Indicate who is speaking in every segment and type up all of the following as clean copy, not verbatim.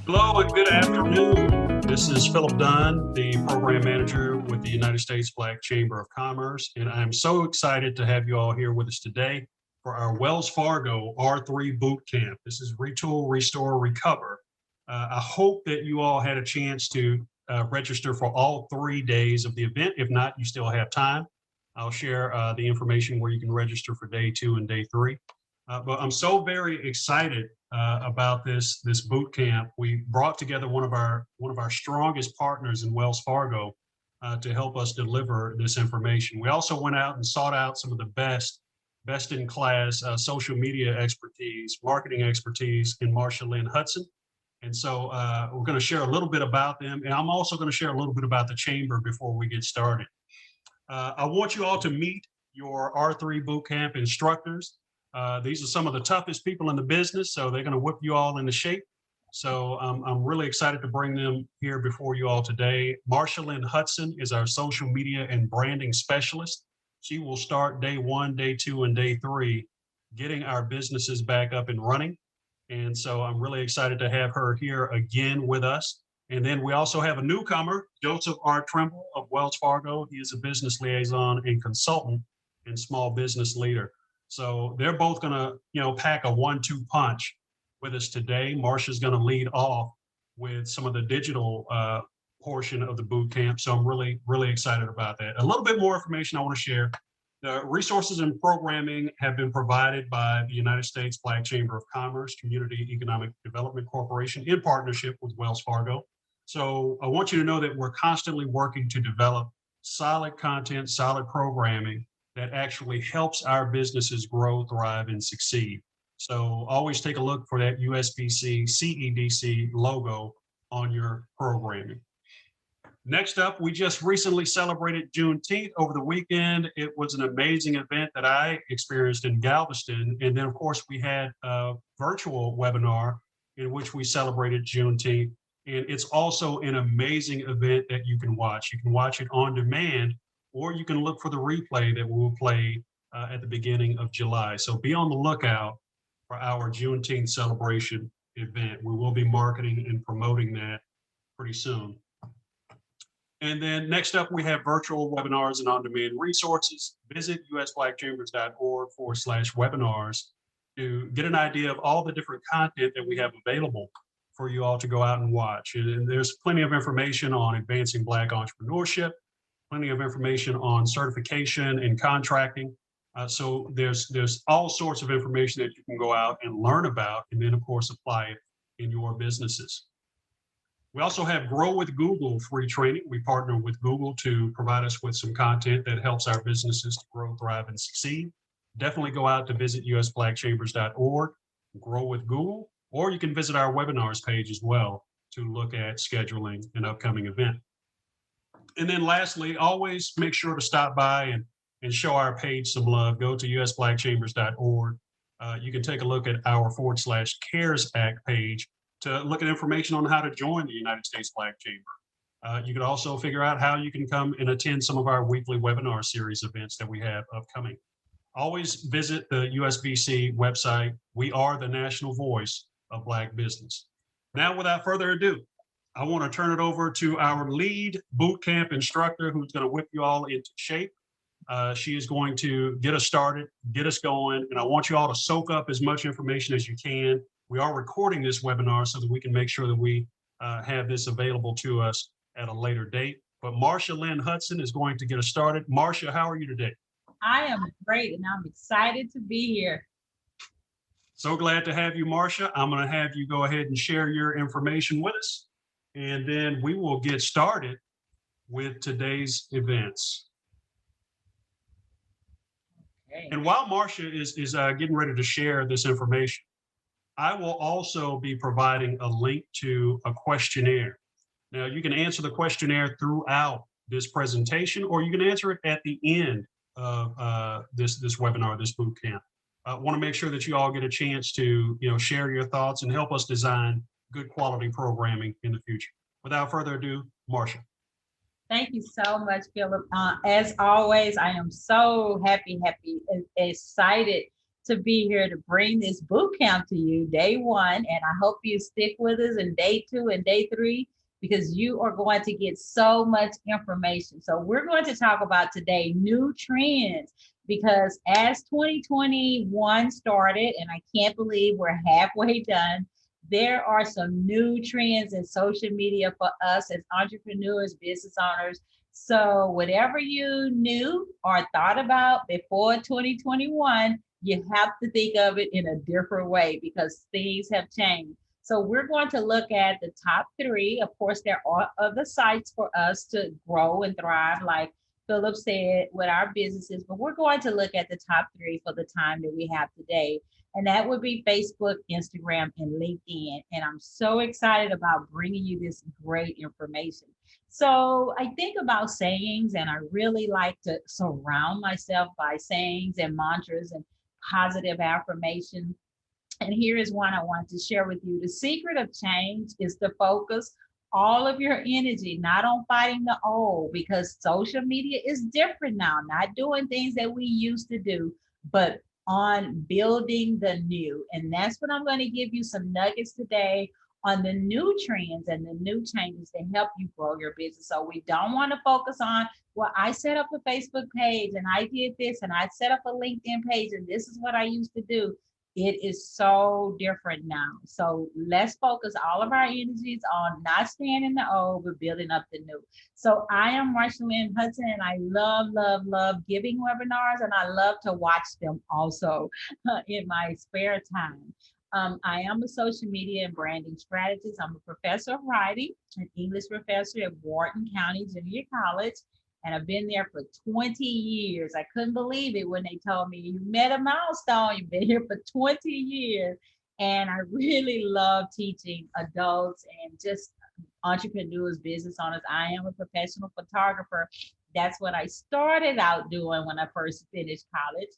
Speaker 1: Hello and good afternoon. This is Philip Dunn, the program manager with the United States Black Chamber of Commerce, and I'm so excited to have you all here with us today for our Wells Fargo R3 Boot Camp. This is Retool, Restore, Recover. I hope that you all had a chance to register for all 3 days of the event. If not, you still have time. I'll share the information where you can register for day 2 and day 3. But I'm so very excited about this boot camp. We brought together one of our strongest partners in Wells Fargo to help us deliver this information. We also went out and sought out some of the best in class social media expertise, marketing expertise in Marsha Lynn Hudson. And so we're going to share a little bit about them. And I'm also going to share a little bit about the chamber before we get started. I want you all to meet your R3 Bootcamp instructors. These are some of the toughest people in the business, so they're going to whip you all into shape. So I'm really excited to bring them here before you all today. Marsha Lynn Hudson is our social media and branding specialist. She will start day 1, day 2, and day 3, getting our businesses back up and running. And so I'm really excited to have her here again with us. And then we also have a newcomer, Joseph R. Trimble of Wells Fargo. He is a business liaison and consultant and small business leader. So they're both going to, pack a 1-2 punch with us today. Marsha's going to lead off with some of the digital portion of the boot camp. So I'm really, really excited about that. A little bit more information I want to share. The resources and programming have been provided by the United States Black Chamber of Commerce, Community Economic Development Corporation in partnership with Wells Fargo. So I want you to know that we're constantly working to develop solid content, solid programming that actually helps our businesses grow, thrive, and succeed. So always take a look for that USBC CEDC logo on your programming. Next up, we just recently celebrated Juneteenth over the weekend. It was an amazing event that I experienced in Galveston. And then, of course, we had a virtual webinar in which we celebrated Juneteenth. And it's also an amazing event that you can watch. You can watch it on demand, or you can look for the replay that we will play at the beginning of July. So be on the lookout for our Juneteenth celebration event. We will be marketing and promoting that pretty soon. And then next up, we have virtual webinars and on-demand resources. Visit usblackchambers.org/webinars to get an idea of all the different content that we have available for you all to go out and watch. And there's plenty of information on advancing Black entrepreneurship, plenty of information on certification and contracting. So there's all sorts of information that you can go out and learn about, and then of course apply it in your businesses. We also have Grow with Google free training. We partner with Google to provide us with some content that helps our businesses to grow, thrive, and succeed. Definitely go out to visit usblackchambers.org, Grow with Google, or you can visit our webinars page as well to look at scheduling an upcoming event. And then lastly, always make sure to stop by and show our page some love. Go to usblackchambers.org. You can take a look at our /CARES Act page to look at information on how to join the United States Black Chamber. You can also figure out how you can come and attend some of our weekly webinar series events that we have upcoming. Always visit the USBC website. We are the national voice of Black business. Now, without further ado, I want to turn it over to our lead boot camp instructor who's going to whip you all into shape. She is going to get us started, get us going, and I want you all to soak up as much information as you can. We are recording this webinar so that we can make sure that we have this available to us at a later date. But Marsha Lynn Hudson is going to get us started. Marsha, how are you today?
Speaker 2: I am great, and I'm excited to be here.
Speaker 1: So glad to have you, Marsha. I'm going to have you go ahead and share your information with us, and then we will get started with today's events. Okay. And while Marsha is getting ready to share this information, I will also be providing a link to a questionnaire. Now, you can answer the questionnaire throughout this presentation, or you can answer it at the end of this webinar, this boot camp. I want to make sure that you all get a chance to share your thoughts and help us design good quality programming in the future. Without further ado, Marsha.
Speaker 2: Thank you so much, Philip. As always, I am so happy and excited to be here to bring this boot camp to you, day one. And I hope you stick with us in day 2 and day 3, because you are going to get so much information. So we're going to talk about today new trends, because as 2021 started, and I can't believe we're halfway done, there are some new trends in social media for us as entrepreneurs, business owners. So whatever you knew or thought about before 2021, you have to think of it in a different way because things have changed. So we're going to look at the top 3. Of course, there are other sites for us to grow and thrive, like Philip said, with our businesses, but we're going to look at the top 3 for the time that we have today. And that would be Facebook, Instagram, and LinkedIn. And I'm so excited about bringing you this great information. So I think about sayings, and I really like to surround myself by sayings and mantras and positive affirmation. And here is one I want to share with you. The secret of change is to focus all of your energy, not on fighting the old, because social media is different now, not doing things that we used to do, but on building the new. And that's what I'm going to give you some nuggets today on the new trends and the new changes to help you grow your business. So we don't want to focus on, well, I set up a Facebook page and I did this and I set up a LinkedIn page and this is what I used to do. It is so different now. So let's focus all of our energies on not staying in the old, but building up the new. So I am Marsha Lynn Hudson, and I love, love, love giving webinars, and I love to watch them also in my spare time. I am a social media and branding strategist. I'm a professor of writing, an English professor at Wharton County Junior College. And I've been there for 20 years. I couldn't believe it when they told me you met a milestone. You've been here for 20 years. And I really love teaching adults and just entrepreneurs, business owners. I am a professional photographer. That's what I started out doing when I first finished college.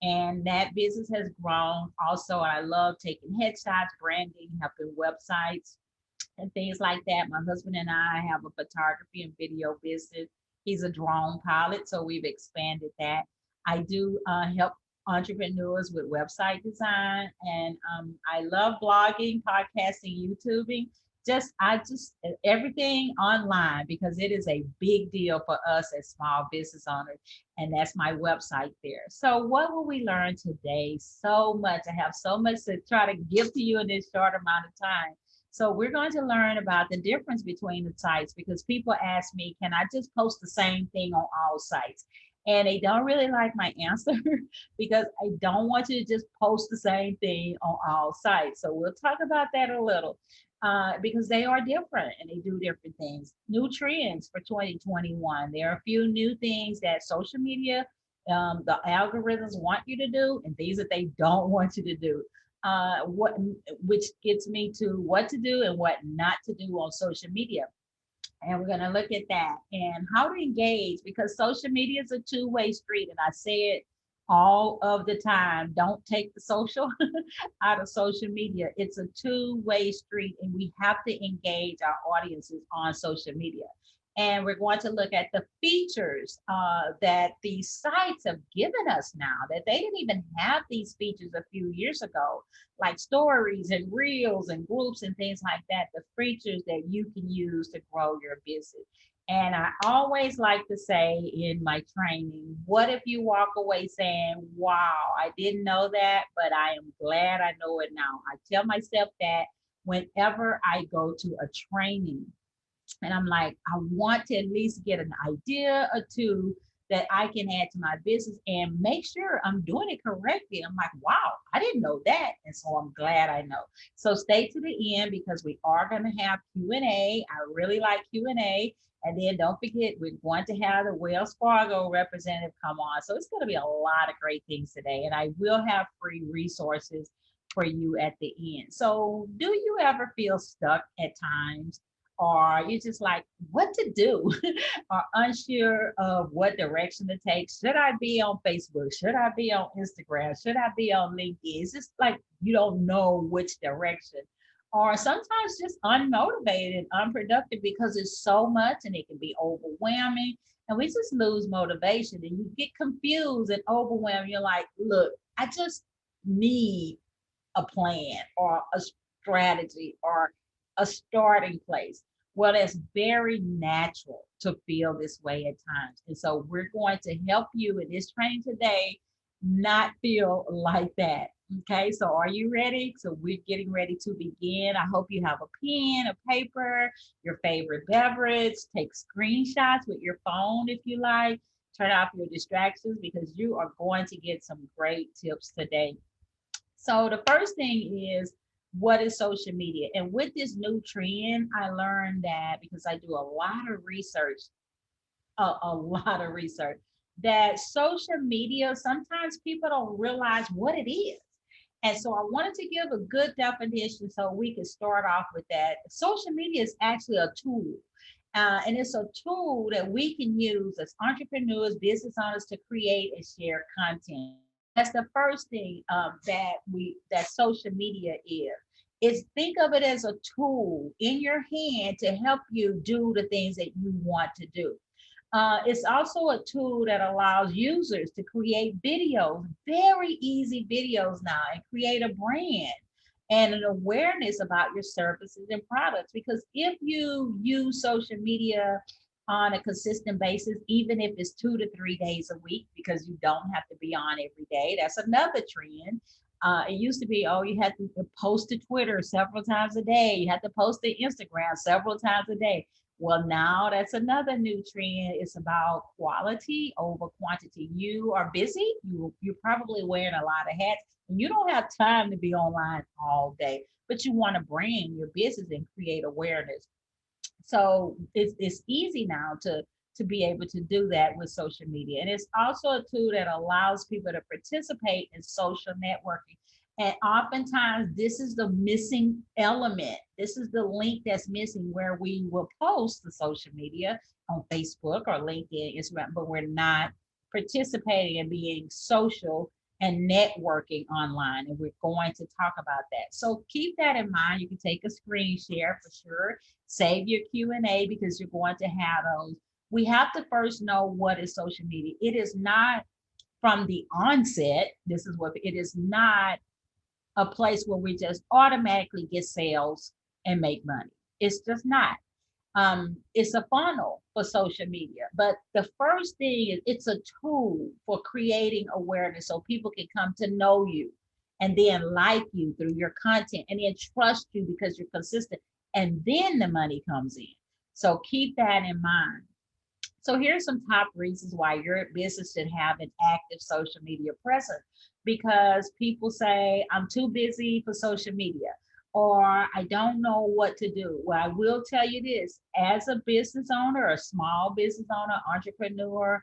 Speaker 2: And that business has grown. Also, I love taking headshots, branding, helping websites, and things like that. My husband and I have a photography and video business. He's a drone pilot, so we've expanded that. I do help entrepreneurs with website design, and I love blogging, podcasting, YouTubing. I just everything online, because it is a big deal for us as small business owners, and that's my website there. So what will we learn today? So much. I have so much to try to give to you in this short amount of time. So we're going to learn about the difference between the sites, because people ask me, can I just post the same thing on all sites? And they don't really like my answer because I don't want you to just post the same thing on all sites. So we'll talk about that a little because they are different and they do different things. New trends for 2021. There are a few new things that social media, the algorithms want you to do, and things that they don't want you to do. Which gets me to what to do and what not to do on social media. And we're going to look at that and how to engage, because social media is a two-way street. And I say it all of the time. Don't take the social out of social media. It's a two-way street, and we have to engage our audiences on social media. And we're going to look at the features that these sites have given us now, that they didn't even have these features a few years ago, like stories and reels and groups and things like that, the features that you can use to grow your business. And I always like to say in my training, what if you walk away saying, wow, I didn't know that, but I am glad I know it now. I tell myself that whenever I go to a training. And I'm like, I want to at least get an idea or two that I can add to my business and make sure I'm doing it correctly. I'm like, wow, I didn't know that. And so I'm glad I know. So stay to the end, because we are going to have Q&A. I really like Q&A. And then don't forget, we're going to have the Wells Fargo representative come on. So it's going to be a lot of great things today. And I will have free resources for you at the end. So do you ever feel stuck at times? Or you're just like, what to do, or unsure of what direction to take? Should I be on Facebook? Should I be on Instagram? Should I be on LinkedIn? It's just like you don't know which direction. Or sometimes just unmotivated and unproductive because it's so much and it can be overwhelming. And we just lose motivation and you get confused and overwhelmed. You're like, look, I just need a plan or a strategy or a starting place. Well, it's very natural to feel this way at times. And so we're going to help you in this training today not feel like that. Okay, so are you ready? So we're getting ready to begin. I hope you have a pen, a paper, your favorite beverage. Take screenshots with your phone if you like. Turn off your distractions because you are going to get some great tips today. So the first thing is, what is social media? And with this new trend, I learned that because I do a lot of research, a lot of research, that social media, sometimes people don't realize what it is. And so I wanted to give a good definition so we can start off with that. Social media is actually a tool. And it's a tool that we can use as entrepreneurs, business owners to create and share content. That's the first thing that social media is. Is think of it as a tool in your hand to help you do the things that you want to do. It's also a tool that allows users to create videos, very easy videos now, and create a brand and an awareness about your services and products. Because if you use social media on a consistent basis, even if it's 2 to 3 days a week, because you don't have to be on every day, that's another trend. It used to be, oh, you had to post to Twitter several times a day. You had to post to Instagram several times a day. Well, now that's another new trend. It's about quality over quantity. You are busy. You're probably wearing a lot of hats, and you don't have time to be online all day. But you want to brand your business and create awareness. So it's easy now to be able to do that with social media. And it's also a tool that allows people to participate in social networking. And oftentimes, this is the missing element. This is the link that's missing where we will post the social media on Facebook or LinkedIn, Instagram, but we're not participating in being social and networking online. And we're going to talk about that. So keep that in mind. You can take a screen share for sure. Save your Q&A because you're going to have those. We have to first know what is social media. It is not from the onset. This is what it is not a place where we just automatically get sales and make money. It's just not. It's a funnel for social media. But the first thing is it's a tool for creating awareness so people can come to know you and then like you through your content and then trust you because you're consistent. And then the money comes in. So keep that in mind. So here's some top reasons why your business should have an active social media presence. Because people say, I'm too busy for social media, or I don't know what to do. Well, I will tell you this, as a business owner, a small business owner, entrepreneur,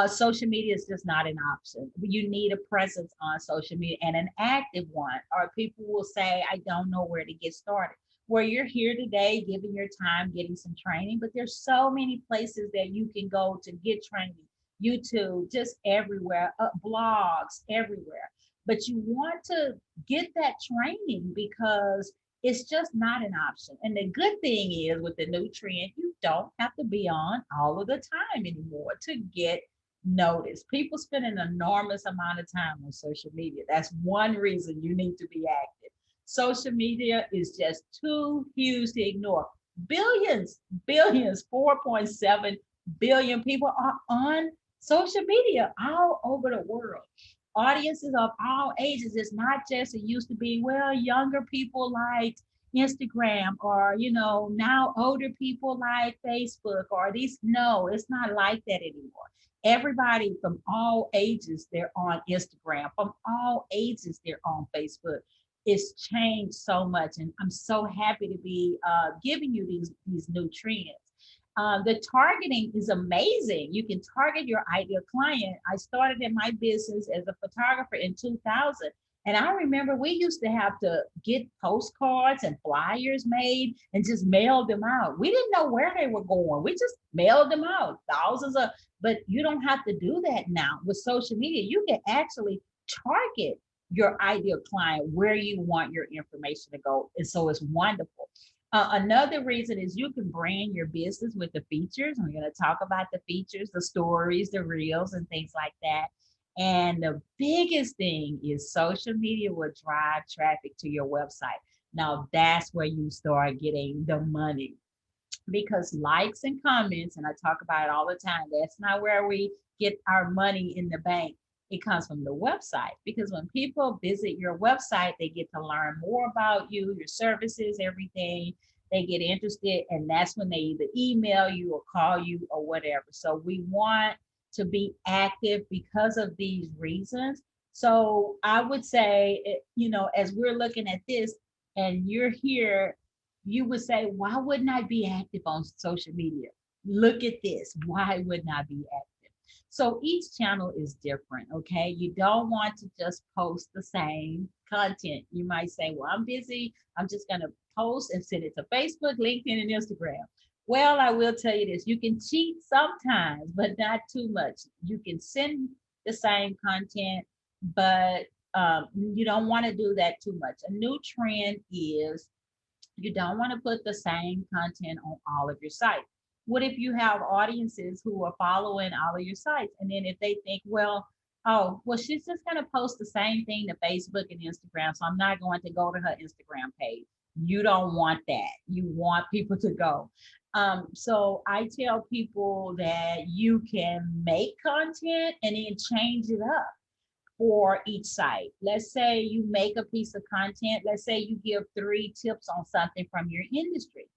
Speaker 2: social media is just not an option. You need a presence on social media and an active one, or people will say, I don't know where to get started. Where you're here today, giving your time, getting some training, but there's so many places that you can go to get training. YouTube, just everywhere, blogs, everywhere. But you want to get that training because it's just not an option. And the good thing is with the new trend, you don't have to be on all of the time anymore to get noticed. People spend an enormous amount of time on social media. That's one reason you need to be active. Social media is just too huge to ignore. Billions, 4.7 billion people are on social media all over the world. Audiences of all ages. It's not just, it used to be, well, younger people like Instagram, or, now older people like Facebook, or these. No, it's not like that anymore. Everybody from all ages, they're on Instagram. From all ages, they're on Facebook. It's changed so much. And I'm so happy to be giving you these new trends. The targeting is amazing. You can target your ideal client. I started in my business as a photographer in 2000. And I remember we used to have to get postcards and flyers made and just mail them out. We didn't know where they were going. We just mailed them out, but you don't have to do that now with social media. You can actually target your ideal client where you want your information to go. And so it's wonderful. Another reason is you can brand your business with the features. And we're going to talk about the features, the stories, the reels, and things like that. And the biggest thing is social media will drive traffic to your website. Now that's where you start getting the money, because likes and comments, and I talk about it all the time, that's not where we get our money in the bank. It comes from the website, because when people visit your website, they get to learn more about you, your services, everything. They get interested, and that's when they either email you or call you or whatever. So we want to be active because of these reasons. So I would say, as we're looking at this and you're here, you would say, why wouldn't I be active on social media? Look at this. Why wouldn't I be active? So each channel is different, okay? You don't want to just post the same content. You might say, well, I'm busy. I'm just going to post and send it to Facebook, LinkedIn, and Instagram. Well, I will tell you this. You can cheat sometimes, but not too much. You can send the same content, but you don't want to do that too much. A new trend is you don't want to put the same content on all of your sites. What if you have audiences who are following all of your sites? And then if they think, well, she's just going to post the same thing to Facebook and Instagram, so I'm not going to go to her Instagram page. You don't want that. You want people to go. So I tell people that you can make content and then change it up for each site. Let's say you make a piece of content. Let's say you give 3 tips on something from your industry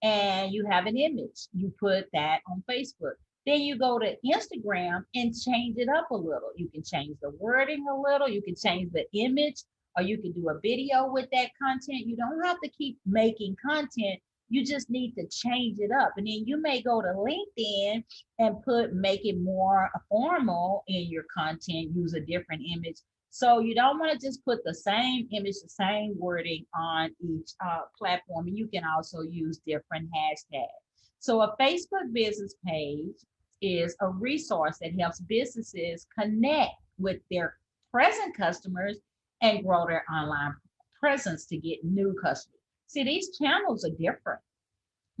Speaker 2: and you have an image. You put that on Facebook. Then you go to Instagram and change it up a little. You can change the wording a little. You can change the image, or you can do a video with that content. You don't have to keep making content. You just need to change it up. And then you may go to LinkedIn and make it more formal in your content, use a different image. So you don't want to just put the same image, the same wording on each platform. And you can also use different hashtags. So a Facebook business page is a resource that helps businesses connect with their present customers and grow their online presence to get new customers. See, these channels are different.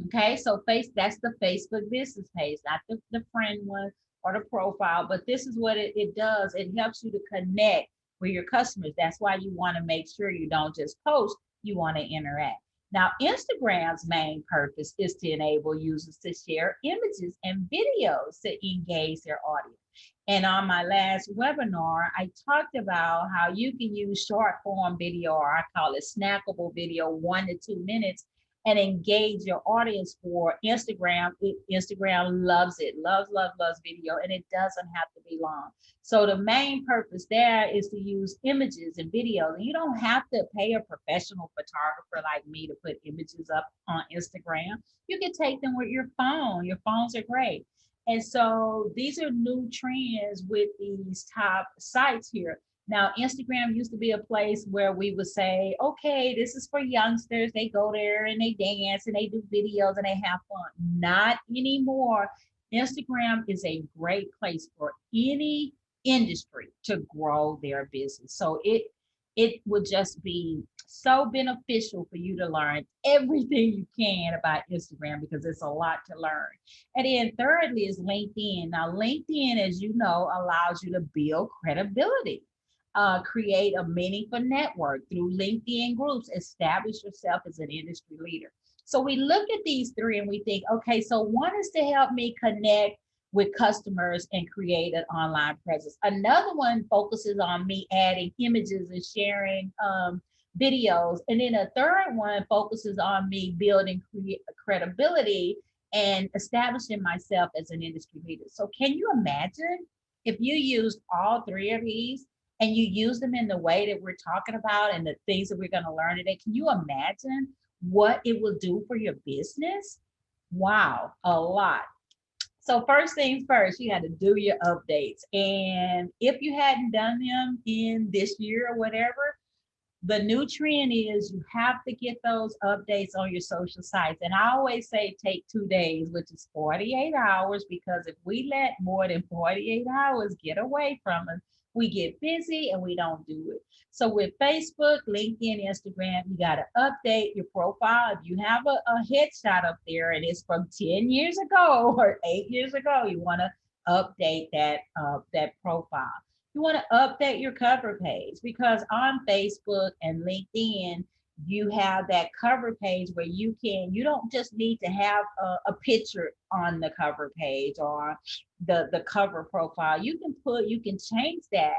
Speaker 2: Okay, so that's the Facebook business page, not the friend one or the profile, but this is what it does. It helps you to connect with your customers. That's why you want to make sure you don't just post, you want to interact. Now, Instagram's main purpose is to enable users to share images and videos to engage their audience. And on my last webinar, I talked about how you can use short form video, or I call it snackable video, 1 to 2 minutes, and engage your audience for Instagram. Instagram loves it, loves video, and it doesn't have to be long. So the main purpose there is to use images and videos. And you don't have to pay a professional photographer like me to put images up on Instagram. You can take them with your phone. Your phones are great. And so these are new trends with these top sites here. Now, Instagram used to be a place where we would say, okay, this is for youngsters. They go there and they dance and they do videos and they have fun. Not anymore. Instagram is a great place for any industry to grow their business. So it would just be so beneficial for you to learn everything you can about Instagram, because it's a lot to learn. And then thirdly is LinkedIn. Now, LinkedIn, as you know, allows you to build credibility. Create a meaningful network through LinkedIn groups, establish yourself as an industry leader. So we look at these 3 and we think, okay, so one is to help me connect with customers and create an online presence. Another one focuses on me adding images and sharing videos. And then a third one focuses on me building credibility and establishing myself as an industry leader. So can you imagine if you used all 3 of these and you use them in the way that we're talking about and the things that we're going to learn today? Can you imagine what it will do for your business? Wow, a lot. So first things first, you got to do your updates. And if you hadn't done them in this year or whatever, the new trend is you have to get those updates on your social sites. And I always say take 2 days, which is 48 hours, because if we let more than 48 hours get away from us, we get busy and we don't do it. So with Facebook, LinkedIn, Instagram, you got to update your profile. If you have a headshot up there and it's from 10 years ago or 8 years ago, you want to update that profile. You want to update your cover page because on Facebook and LinkedIn, you have that cover page where you don't just need to have a picture on the cover page or the cover profile. You can change that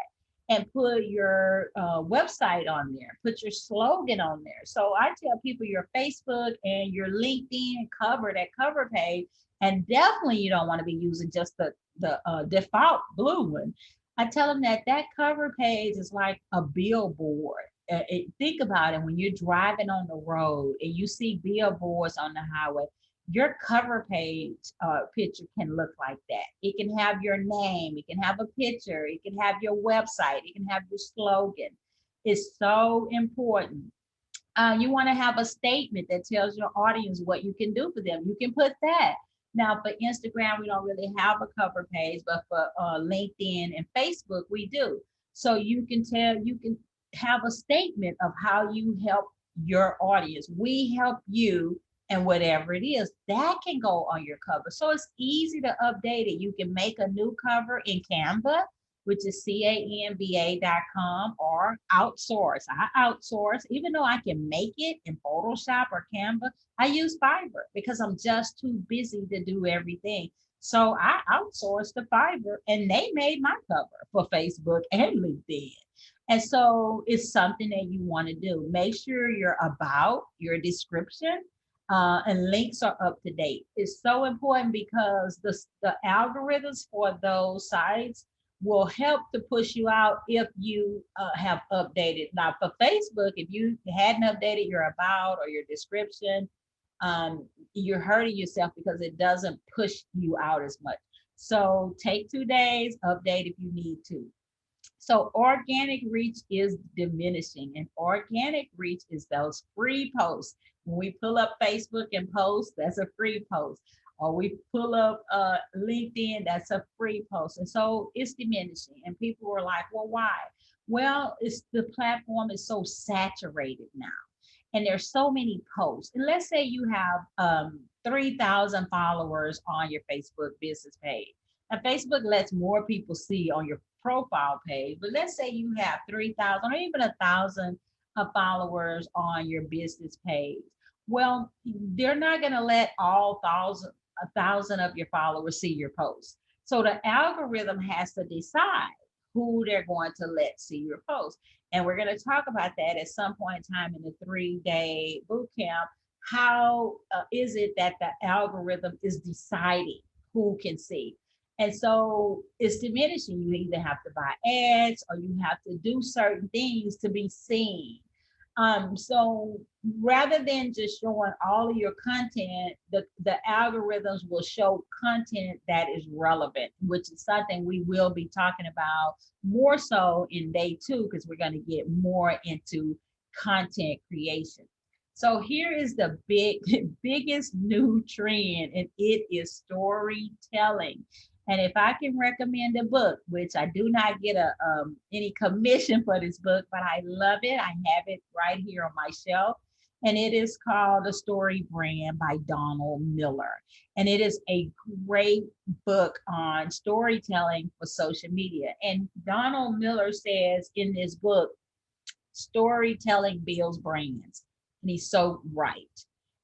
Speaker 2: and put your website on there, put your slogan on there. So I tell people your Facebook and your LinkedIn cover, that cover page, and definitely you don't want to be using just the default blue one. I tell them that that cover page is like a billboard. Think about it when you're driving on the road and you see billboards on the highway. Your cover page picture can look like that. It can have your name, it can have a picture, it can have your website, it can have your slogan. It's so important. You want to have a statement that tells your audience what you can do for them. You can put that. Now, for Instagram, we don't really have a cover page, but for LinkedIn and Facebook, we do. So you can have a statement of how you help your audience. We help you, and whatever it is, that can go on your cover. So it's easy to update it. You can make a new cover in Canva, which is canva.com, or outsource. I outsource, even though I can make it in Photoshop or Canva, I use Fiverr because I'm just too busy to do everything. So I outsourced to Fiverr and they made my cover for Facebook and LinkedIn. And so it's something that you want to do. Make sure your about, your description, and links are up to date. It's so important because the algorithms for those sites will help to push you out if you have updated. Now for Facebook, if you hadn't updated your about or your description, you're hurting yourself because it doesn't push you out as much. So take 2 days, update if you need to. So organic reach is diminishing, and organic reach is those free posts. When we pull up Facebook and post, that's a free post. Or we pull up LinkedIn, that's a free post. And so it's diminishing. And people were like, well, why? Well, it's the platform is so saturated now. And there's so many posts. And let's say you have 3,000 followers on your Facebook business page. And Facebook lets more people see on your profile page. But let's say you have 3,000 or even 1,000 followers on your business page. Well, they're not going to let all 1,000 of your followers see your post. So the algorithm has to decide who they're going to let see your post. And we're going to talk about that at some point in time in the 3-day boot camp. How is it that the algorithm is deciding who can see? And so it's diminishing. You either have to buy ads or you have to do certain things to be seen. So rather than just showing all of your content, the algorithms will show content that is relevant, which is something we will be talking about more so in day 2, because we're going to get more into content creation. So here is the biggest new trend, and it is storytelling. And if I can recommend a book, which I do not get any commission for this book, but I love it. I have it right here on my shelf. And it is called The Story Brand by Donald Miller. And it is a great book on storytelling for social media. And Donald Miller says in this book, storytelling builds brands. And he's so right.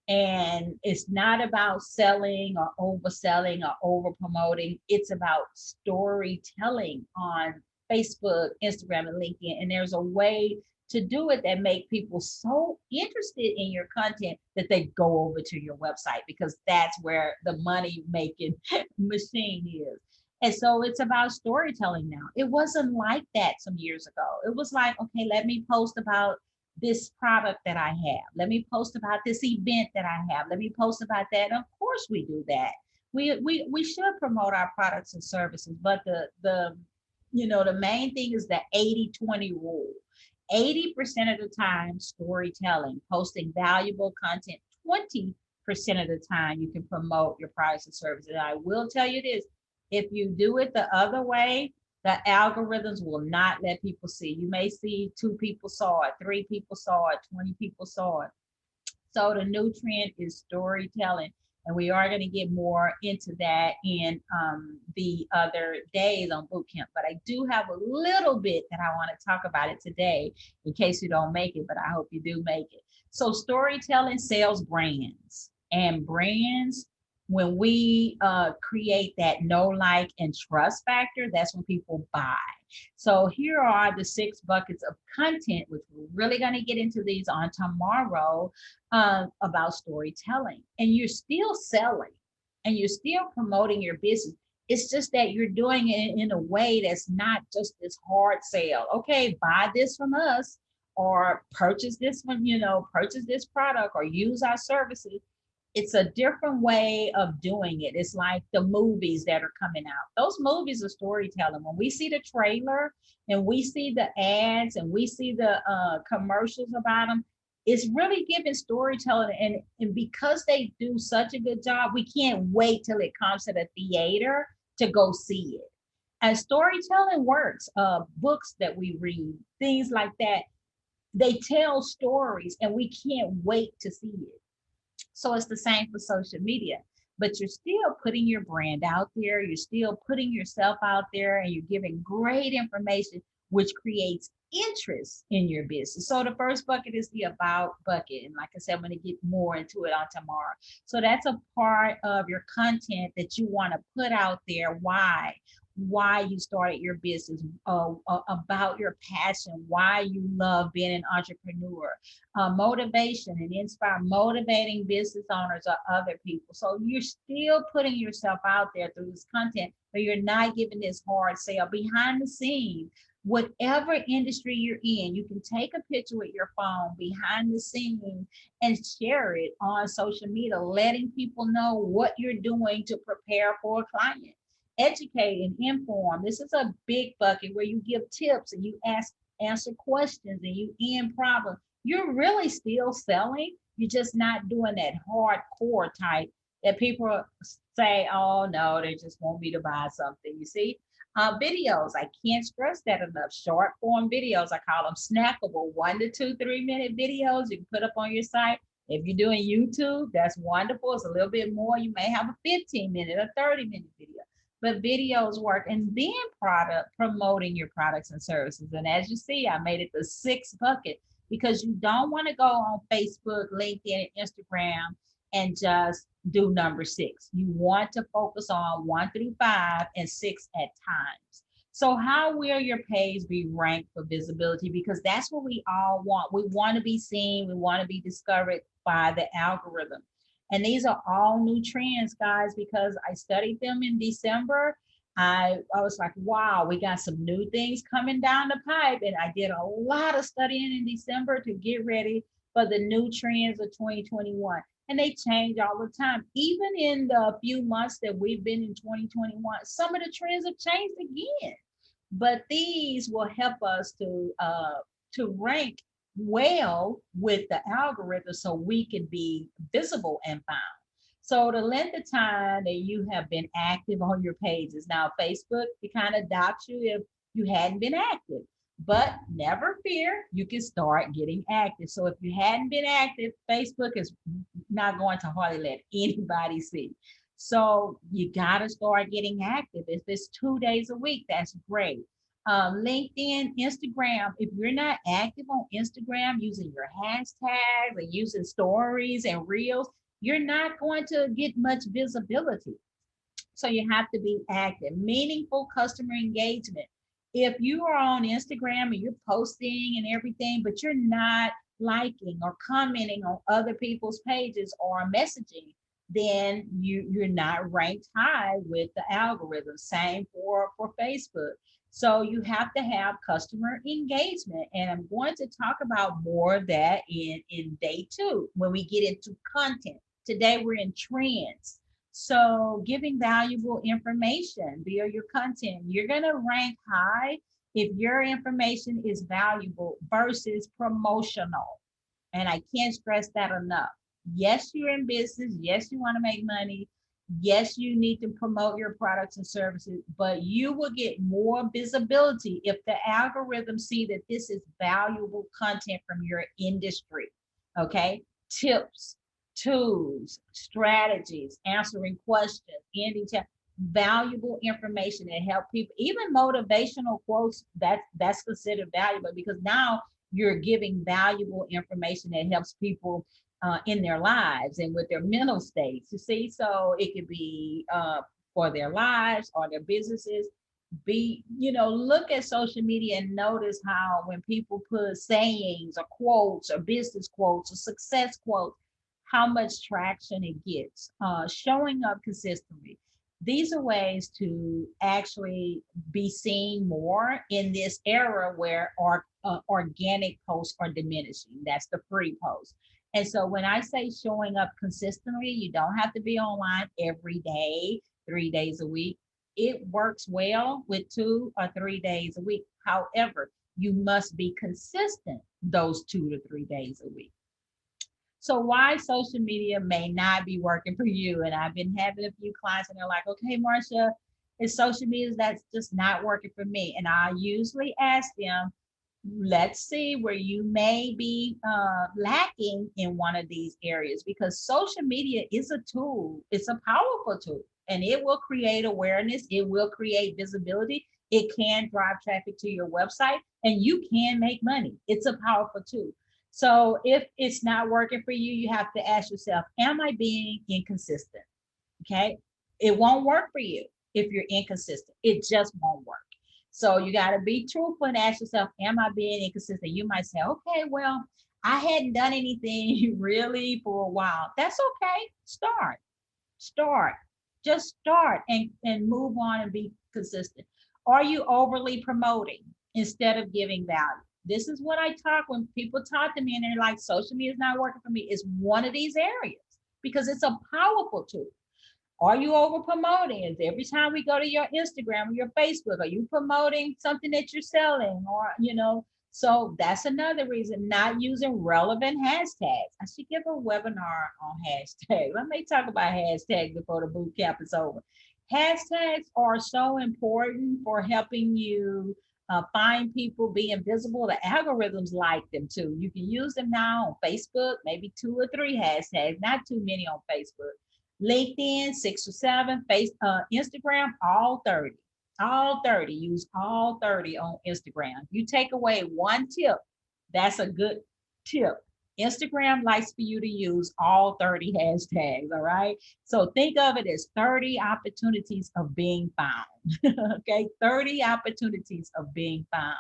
Speaker 2: And it's not about selling or overselling or over promoting. It's about storytelling on Facebook, Instagram, and LinkedIn. And there's a way to do it that make people so interested in your content that they go over to your website, because that's where the money making machine is. And so it's about storytelling now. It wasn't like that some years ago. It was like, okay, let me post about this product that I have. Let me post about this event that I have. Let me post about that. And of course we do that. We should promote our products and services, but the main thing is the 80-20 rule. 80% of the time storytelling, posting valuable content. 20% of the time you can promote your products and services. And I will tell you this, if you do it the other way, the algorithms will not let people see. You may see 2 people saw it, 3 people saw it, 20 people saw it. So the new trend is storytelling. And we are going to get more into that in the other days on boot camp. But I do have a little bit that I want to talk about it today in case you don't make it, but I hope you do make it. So storytelling sells brands, and brands, when we create that know, like, and trust factor, that's when people buy. So here are the 6 buckets of content, which we're really going to get into these on tomorrow, about storytelling. And you're still selling and you're still promoting your business. It's just that you're doing it in a way that's not just this hard sale. Okay, buy this from us, or purchase this one, purchase this product or use our services. It's a different way of doing it. It's like the movies that are coming out. Those movies are storytelling. When we see the trailer and we see the ads and we see the commercials about them, it's really giving storytelling. And because they do such a good job, we can't wait till it comes to the theater to go see it. And storytelling works. Books that we read, things like that, they tell stories and we can't wait to see it. So it's the same for social media, but you're still putting your brand out there. You're still putting yourself out there, and you're giving great information, which creates interest in your business. So the first bucket is the about bucket. And like I said, I'm going to get more into it on tomorrow. So that's a part of your content that you want to put out there. Why you started your business, about your passion, why you love being an entrepreneur, motivation and inspire, motivating business owners or other people. So you're still putting yourself out there through this content, but you're not giving this hard sale. Behind the scenes, whatever industry you're in, you can take a picture with your phone behind the scenes and share it on social media, letting people know what you're doing to prepare for a client. Educate and inform. This is a big bucket where you give tips and you answer questions and you end problems. You're really still selling. You're just not doing that hardcore type that people say, oh no, they just want me to buy something. You see, videos. I can't stress that enough. Short form videos. I call them snackable, 1 to 2, 3 minute videos you can put up on your site. If you're doing YouTube, that's wonderful. It's a little bit more. You may have a 15-minute or 30-minute video. But videos work. And then promoting your products and services. And as you see, I made it the 6th bucket, because you don't want to go on Facebook, LinkedIn, and Instagram and just do number 6. You want to focus on 1 through 5 and 6 at times. So how will your page be ranked for visibility? Because that's what we all want. We want to be seen. We want to be discovered by the algorithm. And these are all new trends, guys, because I studied them in December. I was like, wow, we got some new things coming down the pipe. And I did a lot of studying in December to get ready for the new trends of 2021. And they change all the time. Even in the few months that we've been in 2021, some of the trends have changed again. But these will help us to rank well with the algorithm so we can be visible and found. So the length of time that you have been active on your pages. Now, Facebook, it kind of docks you if you hadn't been active. But never fear, you can start getting active. So if you hadn't been active, Facebook is not going to hardly let anybody see. So you got to start getting active. If it's 2 days a week, that's great. LinkedIn, Instagram, if you're not active on Instagram using your hashtags and using stories and reels, you're not going to get much visibility. So you have to be active. Meaningful customer engagement. If you are on Instagram and you're posting and everything, but you're not liking or commenting on other people's pages or messaging, then you're not ranked high with the algorithm. Same for Facebook. So you have to have customer engagement. And I'm going to talk about more of that in day 2 when we get into content. Today we're in trends. So giving valuable information via your content, you're going to rank high if your information is valuable versus promotional. And I can't stress that enough. Yes, you're in business. Yes, you want to make money. Yes, you need to promote your products and services, but you will get more visibility if the algorithms see that this is valuable content from your industry. Okay, tips tools, strategies, answering questions, ending chat, valuable information that help people, even motivational quotes, that's considered valuable because now you're giving valuable information that helps people in their lives and with their mental states. You see, so it could be for their lives or their businesses. Be, look at social media and notice how when people put sayings or quotes or business quotes or success quotes, how much traction it gets. Showing up consistently. These are ways to actually be seen more in this era where organic posts are diminishing. That's the free post. And so when I say showing up consistently, you don't have to be online every day, 3 days a week. It works well with 2 or 3 days a week. However, you must be consistent those 2 to 3 days a week. So why social media may not be working for you. And I've been having a few clients and they're like, okay, Marsha, it's social media that's just not working for me. And I usually ask them, let's see where you may be lacking in one of these areas, because social media is a tool. It's a powerful tool and it will create awareness. It will create visibility. It can drive traffic to your website and you can make money. It's a powerful tool. So if it's not working for you, you have to ask yourself, am I being inconsistent? Okay. It won't work for you if you're inconsistent. It just won't work. So you got to be truthful and ask yourself, am I being inconsistent? You might say, okay, well, I hadn't done anything really for a while. That's okay. Start, just start and move on and be consistent. Are you overly promoting instead of giving value? This is what I talk when people talk to me and they're like, social media is not working for me. It's one of these areas because it's a powerful tool. Are you over promoting? Is every time we go to your Instagram or your Facebook, are you promoting something that you're selling? Or, so that's another reason, not using relevant hashtags. I should give a webinar on hashtags. I may talk about hashtags before the boot camp is over. Hashtags are so important for helping you find people, being visible. The algorithms like them too. You can use them now on Facebook, maybe 2 or 3 hashtags, not too many on Facebook. LinkedIn, 6 or 7, Instagram, all 30. All 30. Use all 30 on Instagram. You take away one tip, that's a good tip. Instagram likes for you to use all 30 hashtags, all right? So think of it as 30 opportunities of being found, okay? 30 opportunities of being found.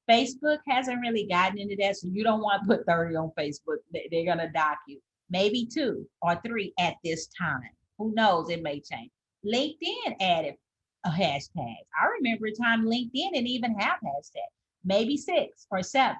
Speaker 2: Facebook hasn't really gotten into that, so you don't want to put 30 on Facebook. They're going to dock you. Maybe 2 or 3 at this time. Who knows? It may change. LinkedIn added a hashtag. I remember a time LinkedIn didn't even have hashtags. Maybe 6 or 7.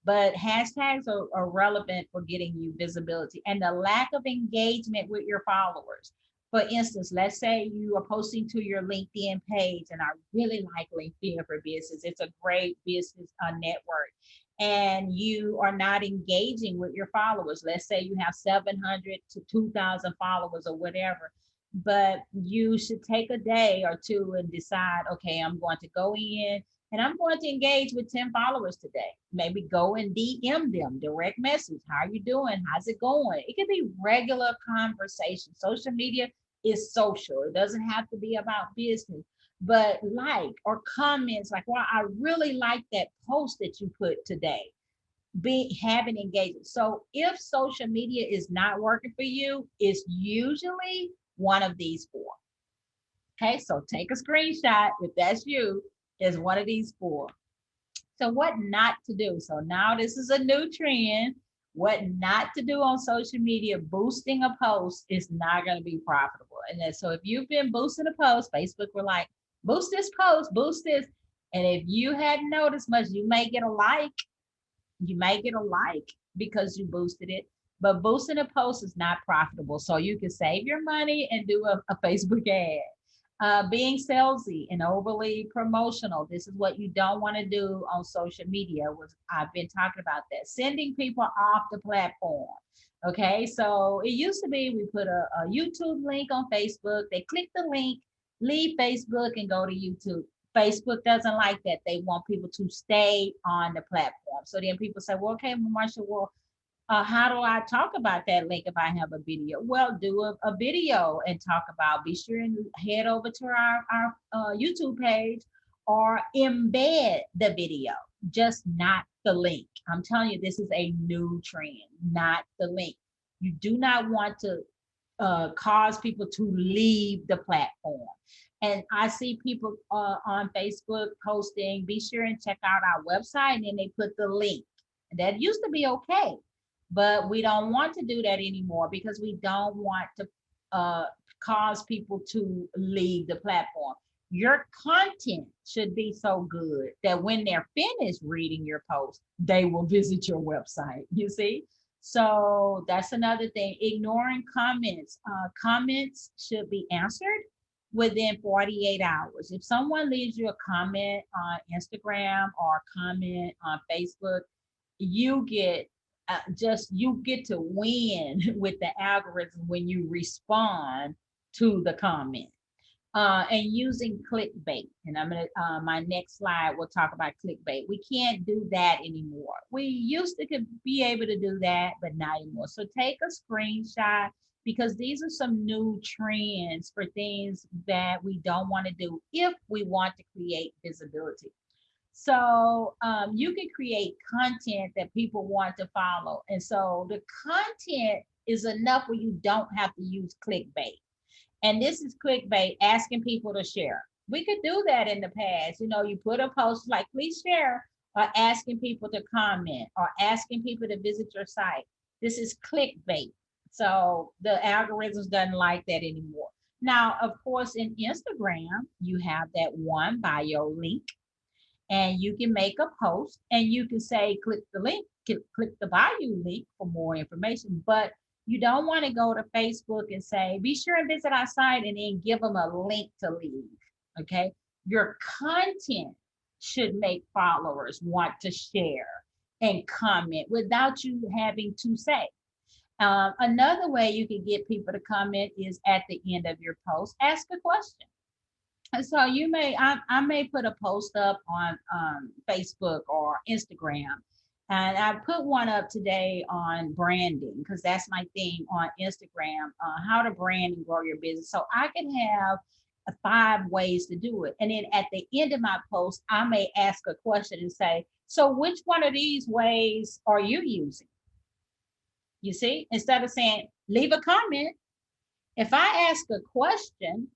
Speaker 2: But hashtags are relevant for getting you visibility and the lack of engagement with your followers. For instance, let's say you are posting to your LinkedIn page, and I really like LinkedIn for Business. It's a great business network. And you are not engaging with your followers. Let's say you have 700 to 2,000 followers or whatever, but you should take a day or 2 and decide, okay, I'm going to go in and I'm going to engage with 10 followers today. Maybe go and DM them, direct message. How are you doing? How's it going? It can be regular conversation. Social media is social. It doesn't have to be about business. But like or comments like, well, I really like that post that you put today. Having engagement. So if social media is not working for you, it's usually one of these 4. Okay, so take a screenshot if that's you, is one of these 4. So what not to do. So now this is a new trend. What not to do on social media, boosting a post is not going to be profitable. And then, so if you've been boosting a post, Facebook were like, boost this post, boost this. And if you hadn't noticed much, you may get a like. You may get a like because you boosted it. But boosting a post is not profitable. So you can save your money and do a Facebook ad. Being salesy and overly promotional. This is what you don't want to do on social media. I've been talking about that. Sending people off the platform. Okay, so it used to be we put a YouTube link on Facebook. They click the link, leave Facebook and go to YouTube. Facebook doesn't like that. They want people to stay on the platform. So then people say, well, okay, Marsha, well, How do I talk about that link if I have a video? Well, do a video and talk about, be sure and head over to our YouTube page or embed the video, just not the link. I'm telling you, this is a new trend, not the link. You do not want to cause people to leave the platform. And I see people on Facebook posting, be sure and check out our website, and then they put the link. That used to be okay, but we don't want to do that anymore because we don't want to cause people to leave the platform. Your content should be so good that when they're finished reading your post, they will visit your website, you see? So that's another thing, ignoring comments. Comments should be answered within 48 hours. If someone leaves you a comment on Instagram or a comment on Facebook, you get you get to win with the algorithm when you respond to the comment. And using clickbait. And I'm gonna, my next slide, we'll talk about clickbait. We can't do that anymore. We used to could be able to do that, but not anymore. So take a screenshot, because these are some new trends for things that we don't want to do if we want to create visibility. So you can create content that people want to follow. And so the content is enough where you don't have to use clickbait. And this is clickbait, asking people to share. We could do that in the past. You know, you put a post like, please share, or asking people to comment, or asking people to visit your site. This is clickbait. So the algorithms doesn't like that anymore. Now, of course, in Instagram, you have that one bio link, and you can make a post and you can say, click the link, click the bio link for more information. But you don't want to go to Facebook and say, be sure and visit our site, and then give them a link to leave. Okay. Your content should make followers want to share and comment without you having to say. Another way you can get people to comment is at the end of your post, ask a question. And so you may, I may put a post up on Facebook or Instagram. And I put one up today on branding, because that's my thing on Instagram, how to brand and grow your business. So I can have 5 ways to do it. And then at the end of my post, I may ask a question and say, so which one of these ways are you using? You see, instead of saying, leave a comment, if I ask a question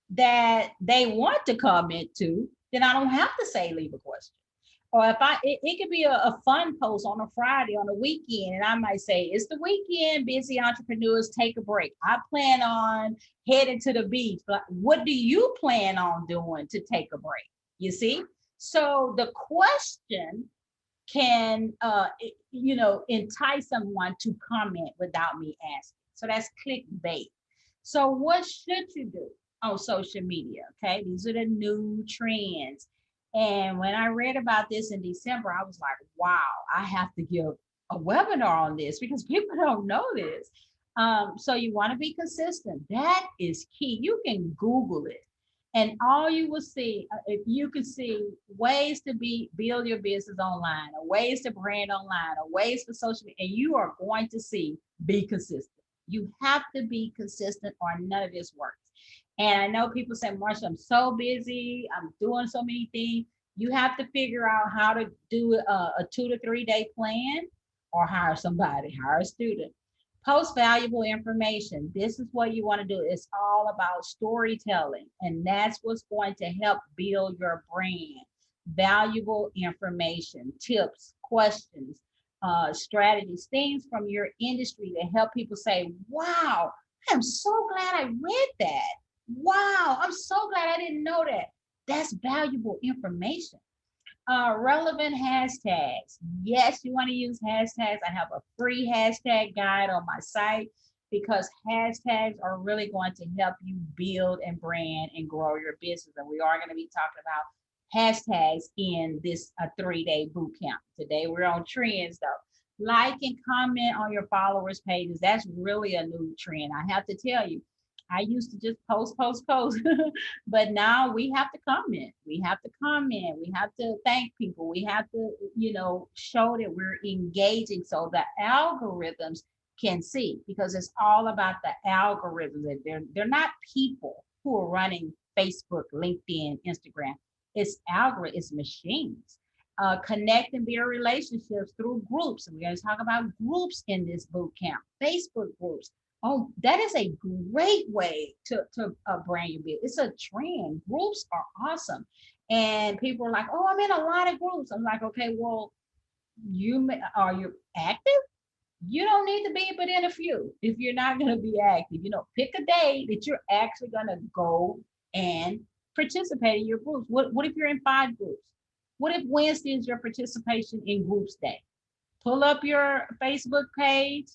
Speaker 2: that they want to comment to, then I don't have to say, leave a question. Or if it could be a fun post on a Friday, on a weekend, and I might say, it's the weekend, busy entrepreneurs, take a break. I plan on heading to the beach, but what do you plan on doing to take a break? You see? So the question can, entice someone to comment without me asking. So that's clickbait. So what should you do on social media? Okay, these are the new trends. And when I read about this in December, I was like, wow, I have to give a webinar on this because people don't know this. So you want to be consistent. That is key. You can Google it, and all you will see, if you can see ways to build your business online, or ways to brand online, or ways for social media, and you are going to see, be consistent. You have to be consistent or none of this works. And I know people say, Marsha, I'm so busy, I'm doing so many things. You have to figure out how to do a 2 to 3 day plan, or hire somebody, hire a student. Post valuable information. This is what you want to do. It's all about storytelling, and that's what's going to help build your brand. Valuable information, tips, questions, strategies, things from your industry to help people say, wow, I'm so glad I read that. Wow, I'm so glad I didn't know that. That's valuable information. Relevant hashtags. Yes, you want to use hashtags. I have a free hashtag guide on my site, because hashtags are really going to help you build and brand and grow your business. And we are going to be talking about hashtags in this 3-day boot camp. Today we're on trends though. Like and comment on your followers pages. That's really a new trend. I have to tell you, I used to just post. But now we have to comment. We have to comment. We have to thank people. We have to, show that we're engaging so the algorithms can see, because it's all about the algorithms. They're not people who are running Facebook, LinkedIn, Instagram. It's algorithm, it's machines. Connect and build relationships through groups. And we're going to talk about groups in this boot camp, Facebook groups. Oh, that is a great way to brand your business. It's a trend. Groups are awesome. And people are like, oh, I'm in a lot of groups. I'm like, okay, well, are you active? You don't need to be but in a few if you're not going to be active. Pick a day that you're actually going to go and participate in your groups. What if you're in 5 groups? What if Wednesday is your participation in groups day? Pull up your Facebook page,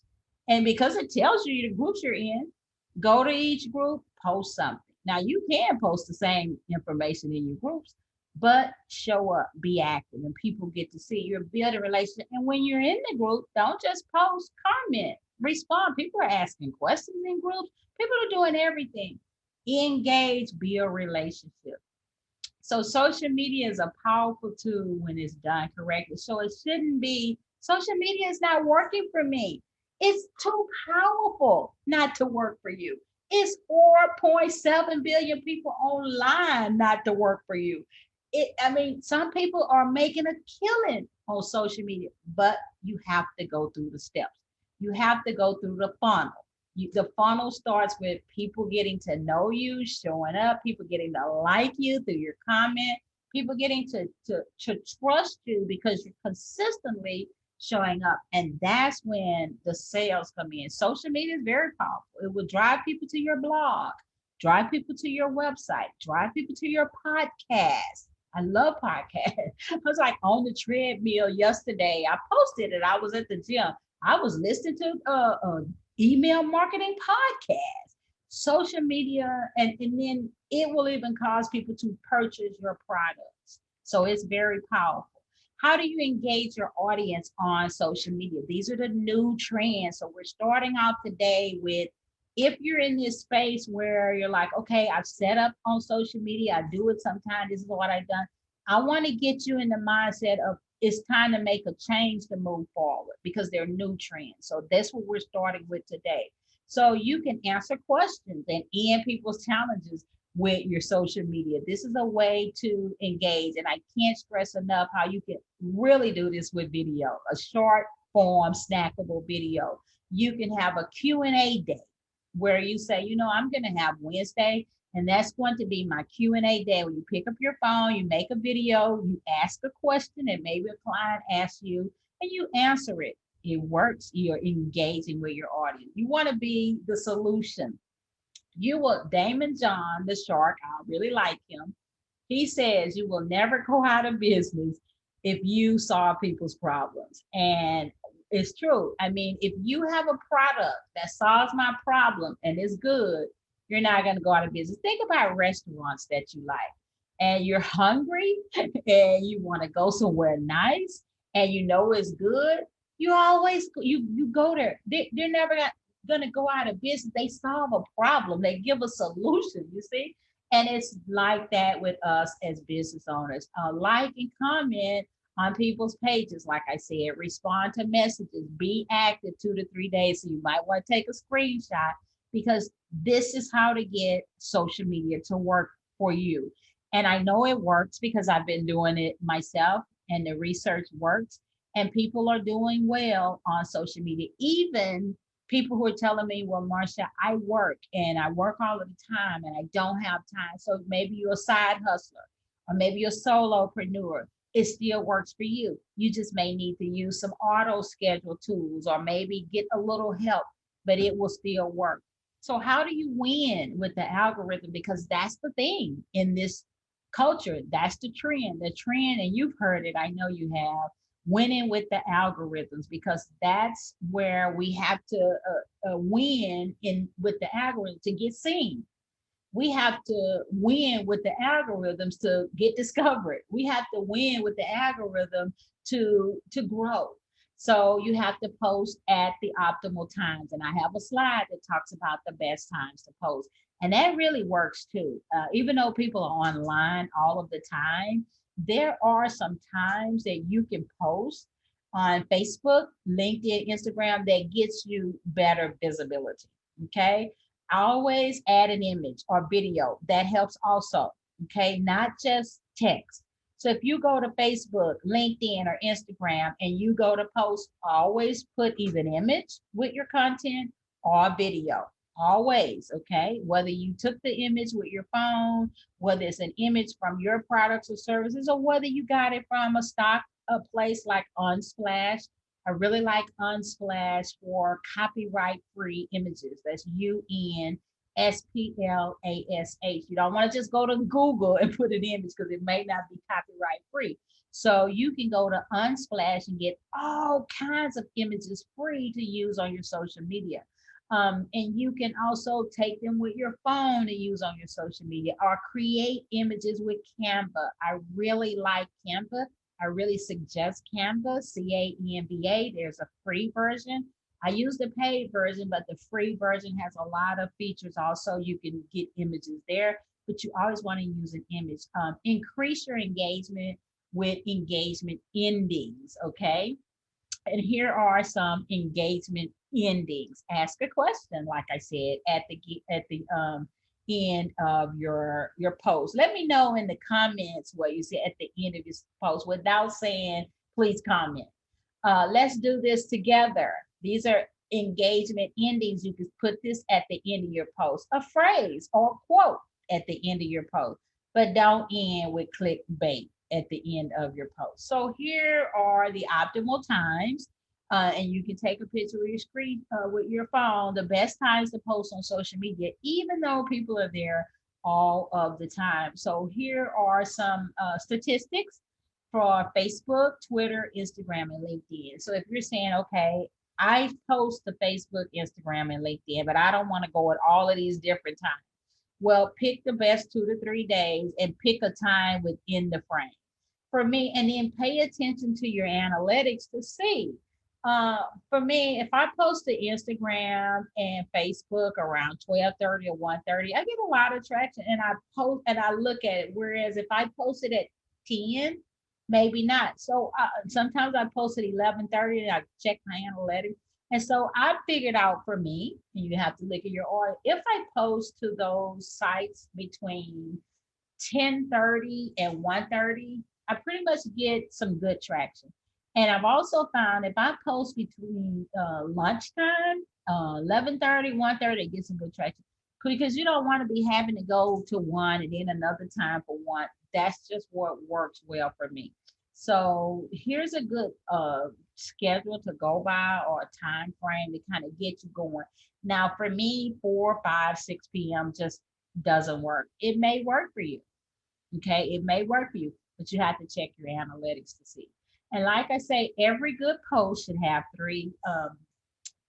Speaker 2: and because it tells you the groups you're in, go to each group, post something. Now you can post the same information in your groups, but show up, be active, and people get to see you're building a relationship. And when you're in the group, don't just post, comment, respond. People are asking questions in groups. People are doing everything. Engage, build relationship. So social media is a powerful tool when it's done correctly. So it shouldn't be, social media is not working for me. It's too powerful not to work for you. It's 4.7 billion people online not to work for you. Some people are making a killing on social media, but you have to go through the steps. You have to go through the funnel. The funnel starts with people getting to know you, showing up, people getting to like you through your comment, people getting to trust you because you're consistently showing up. And that's when the sales come in. Social media is very powerful. It will drive people to your blog, drive people to your website, drive people to your podcast. I love podcasts. I was like on the treadmill yesterday. I posted it. I was at the gym. I was listening to email marketing podcast, social media, and then it will even cause people to purchase your products. So it's very powerful. How do you engage your audience on social media? These are the new trends. So we're starting out today with, if you're in this space where you're like, okay, I've set up on social media, I do it sometimes, this is what I've done. I want to get you in the mindset of it's time to make a change to move forward because they're new trends. So that's what we're starting with today. So you can answer questions and end people's challenges with your social media. This is a way to engage. And I can't stress enough how you can really do this with video, a short form, snackable video. You can have a Q&A day where you say, I'm going to have Wednesday, and that's going to be my Q&A day where you pick up your phone, you make a video, you ask a question, and maybe a client asks you, and you answer it. It works. You're engaging with your audience. You want to be the solution. Damon John, the shark, I really like him. He says you will never go out of business if you solve people's problems. And it's true. If you have a product that solves my problem and is good, you're not going to go out of business. Think about restaurants that you like and you're hungry and you want to go somewhere nice and it's good. You always, you go there. They're never going to go out of business. They solve a problem. They give a solution, you see? And it's like that with us as business owners. Like and comment on people's pages. Like I said, respond to messages, be active 2 to 3 days. So you might want to take a screenshot because this is how to get social media to work for you. And I know it works because I've been doing it myself and the research works and people are doing well on social media. Even people who are telling me, well, Marsha, I work all of the time and I don't have time. So maybe you're a side hustler or maybe you're a solopreneur. It still works for you. You just may need to use some auto schedule tools or maybe get a little help, but it will still work. So how do you win with the algorithm? Because that's the thing in this culture. That's the trend, and you've heard it. I know you have. Winning with the algorithms, because that's where we have to win with the algorithm to get seen. We have to win with the algorithms to get discovered. We have to win with the algorithm to grow. So you have to post at the optimal times. And I have a slide that talks about the best times to post. And that really works too. Even though people are online all of the time, there are some times that you can post on Facebook, LinkedIn, Instagram that gets you better visibility. Okay. Always add an image or video. That helps also. Okay. Not just text. So if you go to Facebook, LinkedIn, or Instagram and you go to post, always put either an image with your content or video. Always, okay? Whether you took the image with your phone, whether it's an image from your products or services, or whether you got it from a place like Unsplash. I really like Unsplash for copyright-free images. That's Unsplash. You don't want to just go to Google and put an image because it may not be copyright free. So you can go to Unsplash and get all kinds of images free to use on your social media. And you can also take them with your phone and use on your social media or create images with Canva. I really like Canva. I really suggest Canva, Canva. There's a free version. I use the paid version, but the free version has a lot of features. Also, you can get images there, but you always want to use an image. Increase your engagement with engagement endings, okay? And here are some engagement endings. Ask a question, like I said, at the end of your post. Let me know in the comments what you say at the end of this post without saying, please comment. Let's do this together. These are engagement endings. You can put this at the end of your post, a phrase or a quote at the end of your post, but don't end with clickbait at the end of your post. So here are the optimal times, and you can take a picture of your screen with your phone, the best times to post on social media, even though people are there all of the time. So here are some statistics for Facebook, Twitter, Instagram, and LinkedIn. So if you're saying, okay, I post to Facebook, Instagram, and LinkedIn, but I don't want to go at all of these different times. Well, pick the best 2 to 3 days and pick a time within the frame. For me, and then pay attention to your analytics to see. For me, if I post to Instagram and Facebook around 12:30 or 1:30, I get a lot of traction and I post and I look at it. Whereas if I posted at 10, maybe not. So sometimes I post at 11:30 and I check my analytics. And so I figured out for me, and you have to look at your order, if I post to those sites between 10:30 and 1:30, I pretty much get some good traction. And I've also found if I post between lunchtime, 11:30, 1:30, get some good traction. Because you don't want to be having to go to one and then another time for one. That's just what works well for me. So here's a good schedule to go by or a time frame to kind of get you going. Now for me, 4, 5, 6 p.m. just doesn't work. It may work for you. Okay, it may work for you, but you have to check your analytics to see. And like I say, every good post should have three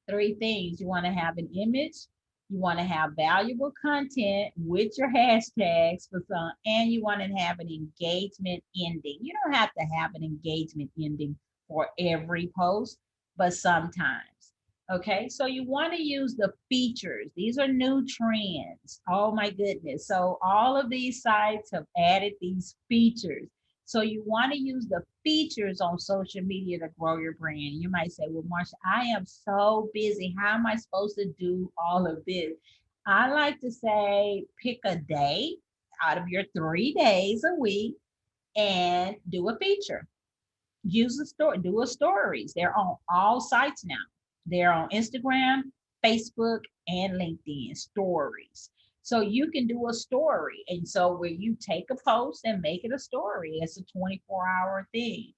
Speaker 2: things. You want to have an image, you want to have valuable content with your hashtags for some, and you want to have an engagement ending. You don't have to have an engagement ending for every post, but sometimes. Okay, so you want to use the features. These are new trends. Oh my goodness. So all of these sites have added these features. So you want to use the features on social media to grow your brand. You might say, well, Marsha, I am so busy. How am I supposed to do all of this? I like to say, pick a day out of your 3 days a week and do a feature. Use a story, do a stories. They're on all sites now. They're on Instagram, Facebook, and LinkedIn stories. So you can do a story. And so where you take a post and make it a story, it's a 24-hour thing.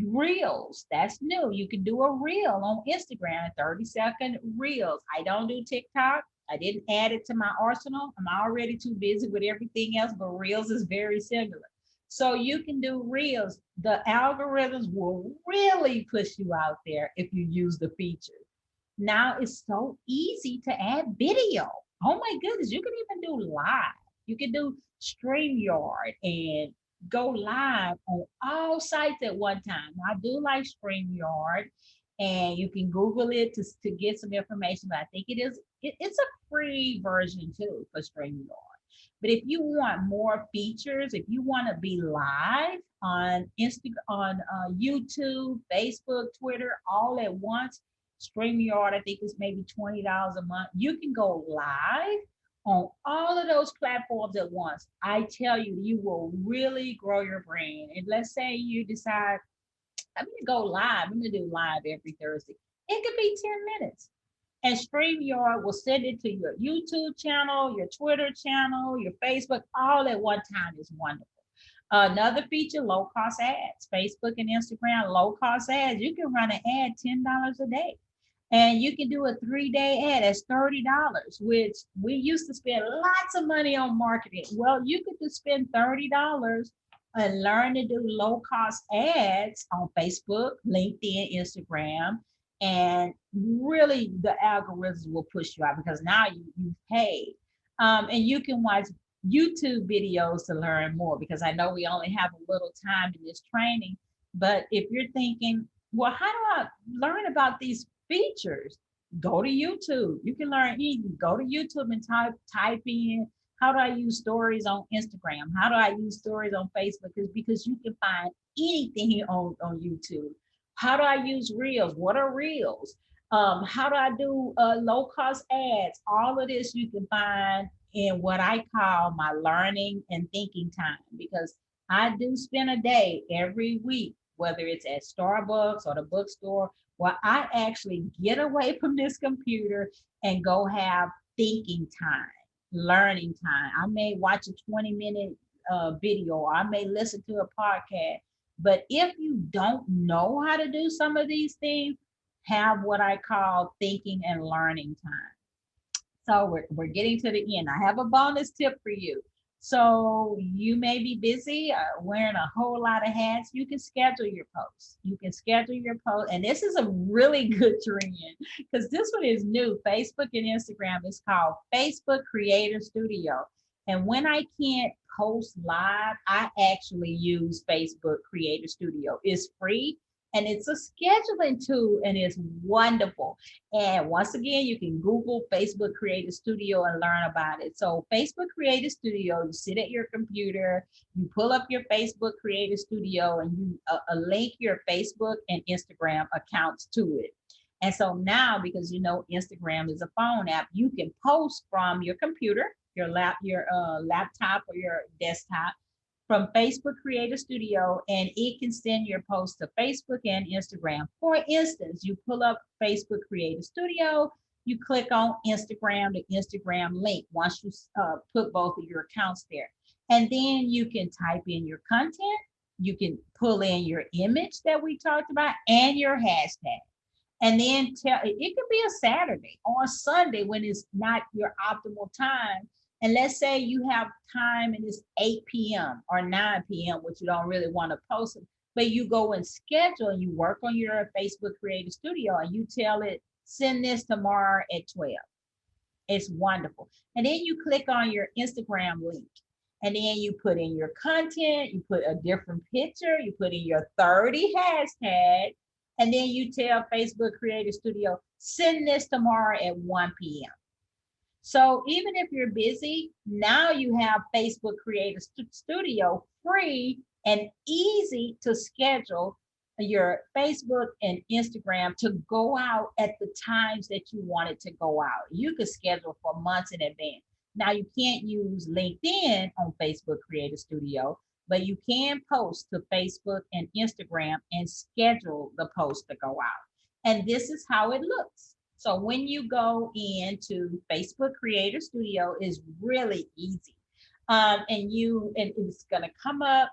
Speaker 2: Reels, that's new. You can do a reel on Instagram, 30-second reels. I don't do TikTok. I didn't add it to my arsenal. I'm already too busy with everything else, but reels is very similar. So you can do reels. The algorithms will really push you out there if you use the features. Now it's so easy to add video. Oh my goodness, you can even do live. You can do StreamYard and go live on all sites at one time. I do like StreamYard and you can Google it to get some information. But I think it's a free version too for StreamYard. But if you want more features, if you want to be live on YouTube, Facebook, Twitter, all at once, StreamYard, I think is maybe $20 a month. You can go live on all of those platforms at once. I tell you, you will really grow your brand. And let's say you decide, I'm going to go live. I'm going to do live every Thursday. It could be 10 minutes. And StreamYard will send it to your YouTube channel, your Twitter channel, your Facebook, all at one time. Is wonderful. Another feature, low cost ads. Facebook and Instagram, low cost ads. You can run an ad $10 a day. And you can do a 3-day ad. That's $30, which we used to spend lots of money on marketing. Well, you could just spend $30 and learn to do low cost ads on Facebook, LinkedIn, Instagram, and really the algorithms will push you out because now you paid. And you can watch YouTube videos to learn more, because I know we only have a little time in this training. But if you're thinking, well, how do I learn about these features? Go to YouTube. You can learn easy. Go to YouTube and type in, how do I use stories on Instagram? How do I use stories on Facebook? Because you can find anything on YouTube. How do I use Reels? What are Reels? How do I do low cost ads? All of this you can find in what I call my learning and thinking time, because I do spend a day every week, whether it's at Starbucks or the bookstore, where I actually get away from this computer and go have thinking time, learning time. I may watch a 20-minute video, or I may listen to a podcast. But if you don't know how to do some of these things, have what I call thinking and learning time. So we're getting to the end. I have a bonus tip for you. So you may be busy wearing a whole lot of hats. You can schedule your posts. You can schedule your post. And this is a really good trend, because this one is new. Facebook and Instagram is called Facebook Creator Studio. And when I can't post live, I actually use Facebook Creator Studio. It's free and it's a scheduling tool, and it's wonderful. And once again, you can Google Facebook Creator Studio and learn about it. So Facebook Creator Studio, you sit at your computer, you pull up your Facebook Creator Studio, and you link your Facebook and Instagram accounts to it. And so now, because you know Instagram is a phone app, you can post from your computer, your laptop or your desktop, from Facebook Creator Studio, and it can send your post to Facebook and Instagram. For instance, you pull up Facebook Creator Studio, you click on Instagram, the Instagram link, once you put both of your accounts there. And then you can type in your content, you can pull in your image that we talked about, and your hashtag. And then it could be a Saturday or a Sunday when it's not your optimal time. And let's say you have time and it's 8 p.m. or 9 p.m., which you don't really want to post it, but you go and schedule and you work on your Facebook Creator Studio and you tell it, send this tomorrow at 12. It's wonderful. And then you click on your Instagram link, and then you put in your content, you put a different picture, you put in your 30 hashtag, and then you tell Facebook Creator Studio, send this tomorrow at 1 p.m. So even if you're busy, now you have Facebook Creator Studio free and easy to schedule your Facebook and Instagram to go out at the times that you want it to go out. You could schedule for months in advance. Now you can't use LinkedIn on Facebook Creator Studio, but you can post to Facebook and Instagram and schedule the post to go out. And this is how it looks. So when you go into Facebook Creator Studio, is really easy. And it's going to come up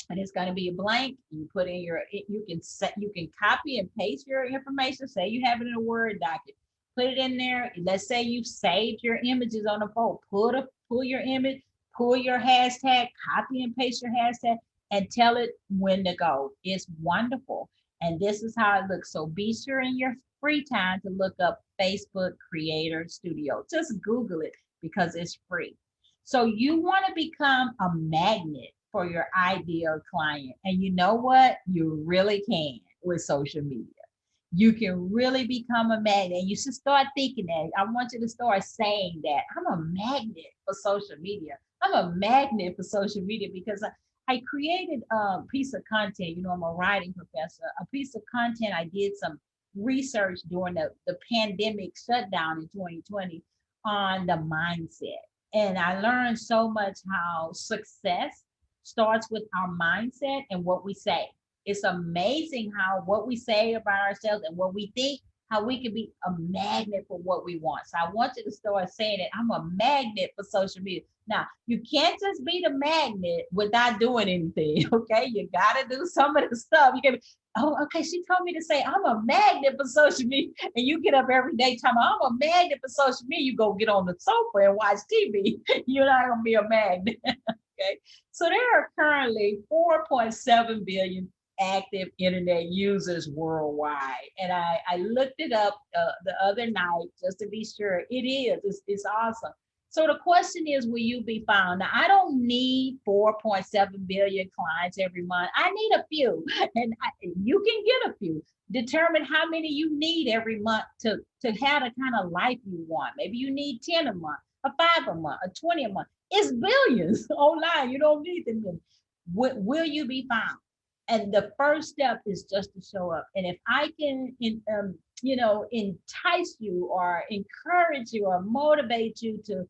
Speaker 2: and it's going to be a blank. You put in you can copy and paste your information. Say you have it in a Word document, put it in there. Let's say you've saved your images on the phone, pull your image, pull your hashtag, copy and paste your hashtag, and tell it when to go. It's wonderful. And this is how it looks. So be sure in your free time to look up Facebook Creator Studio. Just Google it because it's free. So you want to become a magnet for your ideal client. And you know what? You really can with social media. you can really become a magnet. You should start thinking that. I want you to start saying that. I'm a magnet for social media. I'm a magnet for social media because I created a piece of content. You know, I'm a writing professor. A piece of content, I did some research during the pandemic shutdown in 2020 on the mindset. And I learned so much how success starts with our mindset and what we say. It's amazing how what we say about ourselves and what we think, how we can be a magnet for what we want. So I want you to start saying that I'm a magnet for social media. Now, you can't just be the magnet without doing anything, okay? You got to do some of the stuff. You can, oh, okay, she told me to say I'm a magnet for social media. And you get up every day talking, I'm a magnet for social media. You go get on the sofa and watch TV. You're not going to be a magnet, okay? So there are currently 4.7 billion active internet users worldwide. And I looked it up the other night just to be sure. It's awesome. So the question is, will you be found? Now, I don't need 4.7 billion clients every month. I need a few, and you can get a few. Determine how many you need every month to have the kind of life you want. Maybe you need 10 a month, a 5 a month, a 20 a month. It's billions online. You don't need them many. Will you be found? And the first step is just to show up. And if I can, entice you or encourage you or motivate you to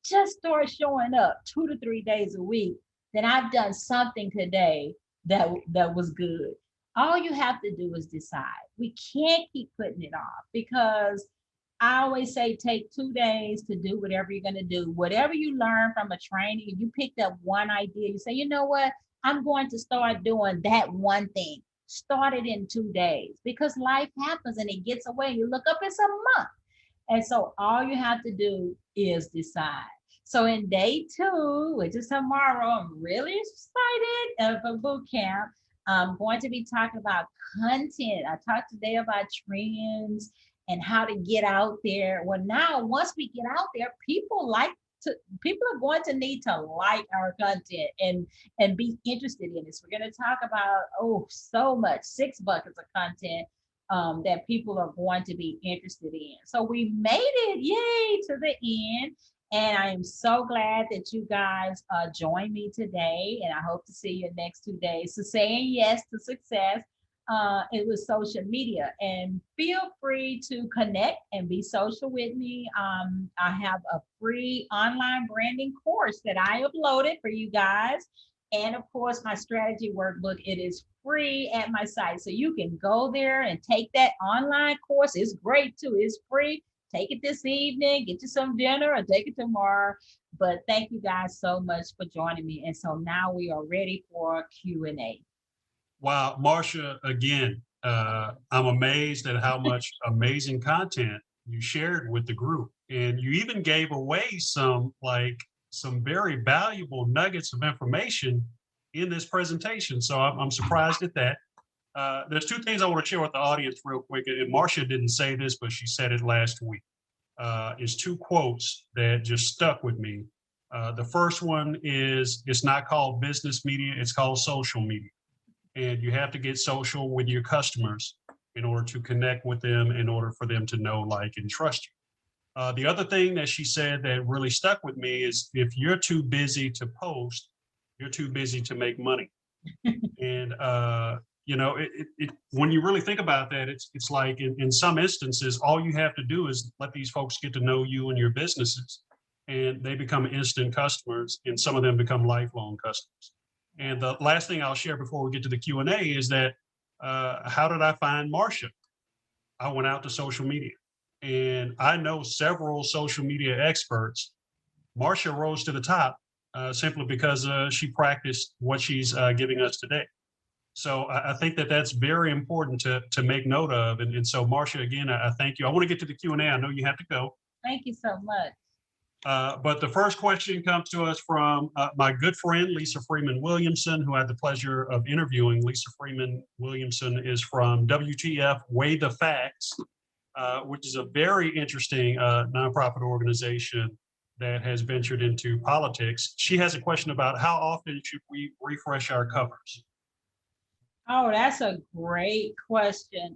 Speaker 2: just start showing up 2 to 3 days a week, then I've done something today that was good. All you have to do is decide. We can't keep putting it off because I always say take 2 days to do whatever you're going to do. Whatever you learn from a training, you picked up one idea, you say, you know what? I'm going to start doing that one thing. Start it in 2 days because life happens and it gets away. You look up, it's a month. And so all you have to do is decide. So in day 2, which is tomorrow, I'm really excited for boot camp. I'm going to be talking about content. I talked today about trends and how to get out there. Well, now once we get out there, people are going to need to like our content and be interested in this. We're going to talk about so much 6 buckets of content that people are going to be interested in. So we made it, yay, to the end. And I am so glad that you guys joined me today. And I hope to see you next 2 days. So saying yes to success. It was social media, and feel free to connect and be social with me. I have a free online branding course that I uploaded for you guys. And of course, my strategy workbook, it is free at my site. So you can go there and take that online course. It's great too. It's free. Take it this evening, get you some dinner or take it tomorrow. But thank you guys so much for joining me. And so now we are ready for Q&A.
Speaker 1: Wow, Marsha, again, I'm amazed at how much amazing content you shared with the group. And you even gave away some very valuable nuggets of information in this presentation. So I'm surprised at that. There's 2 things I want to share with the audience real quick. And Marsha didn't say this, but she said it last week. Is 2 quotes that just stuck with me. The first one is, it's not called business media, it's called social media. And you have to get social with your customers in order to connect with them, in order for them to know, like, and trust you. The other thing that she said that really stuck with me is, if you're too busy to post, you're too busy to make money. And, when you really think about that, it's like in some instances, all you have to do is let these folks get to know you and your businesses, and they become instant customers, and some of them become lifelong customers. And the last thing I'll share before we get to the Q&A is that, how did I find Marsha? I went out to social media, and I know several social media experts. Marsha rose to the top simply because she practiced what she's giving us today. So I think that that's very important to make note of. And so Marsha, again, I thank you. I want to get to the Q&A. I know you have to go.
Speaker 2: Thank you so much.
Speaker 1: But the first question comes to us from my good friend, Lisa Freeman Williamson, who I had the pleasure of interviewing. Lisa Freeman Williamson is from WTF Weigh the Facts, which is a very interesting nonprofit organization that has ventured into politics. She has a question about how often should we refresh our covers?
Speaker 2: Oh, that's a great question.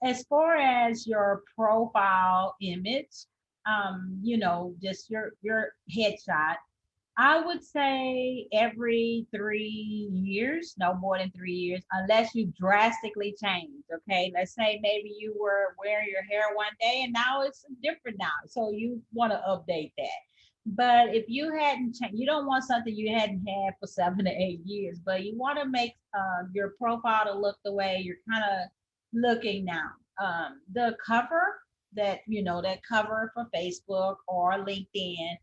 Speaker 2: As far as your profile image, just your headshot, I would say every 3 years, no more than 3 years, unless you drastically change. Okay, let's say maybe you were wearing your hair one day and now it's different now, so you want to update that. But if you hadn't changed, you don't want something you hadn't had for 7 to 8 years, but you want to make your profile to look the way you're kind of looking now. The cover that cover for Facebook or LinkedIn,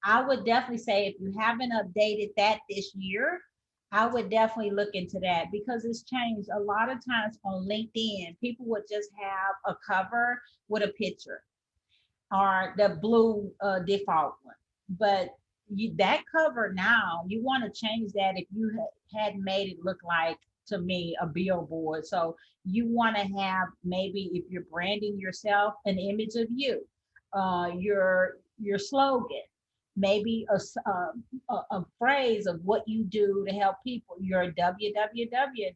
Speaker 2: I would definitely say if you haven't updated that this year, I would definitely look into that because it's changed. A lot of times on LinkedIn, people would just have a cover with a picture or the blue default one. But that cover now, you want to change that if you had made it look like, to me, a billboard. So you want to have, maybe if you're branding yourself, an image of you, your slogan, maybe a phrase of what you do to help people, your www.com.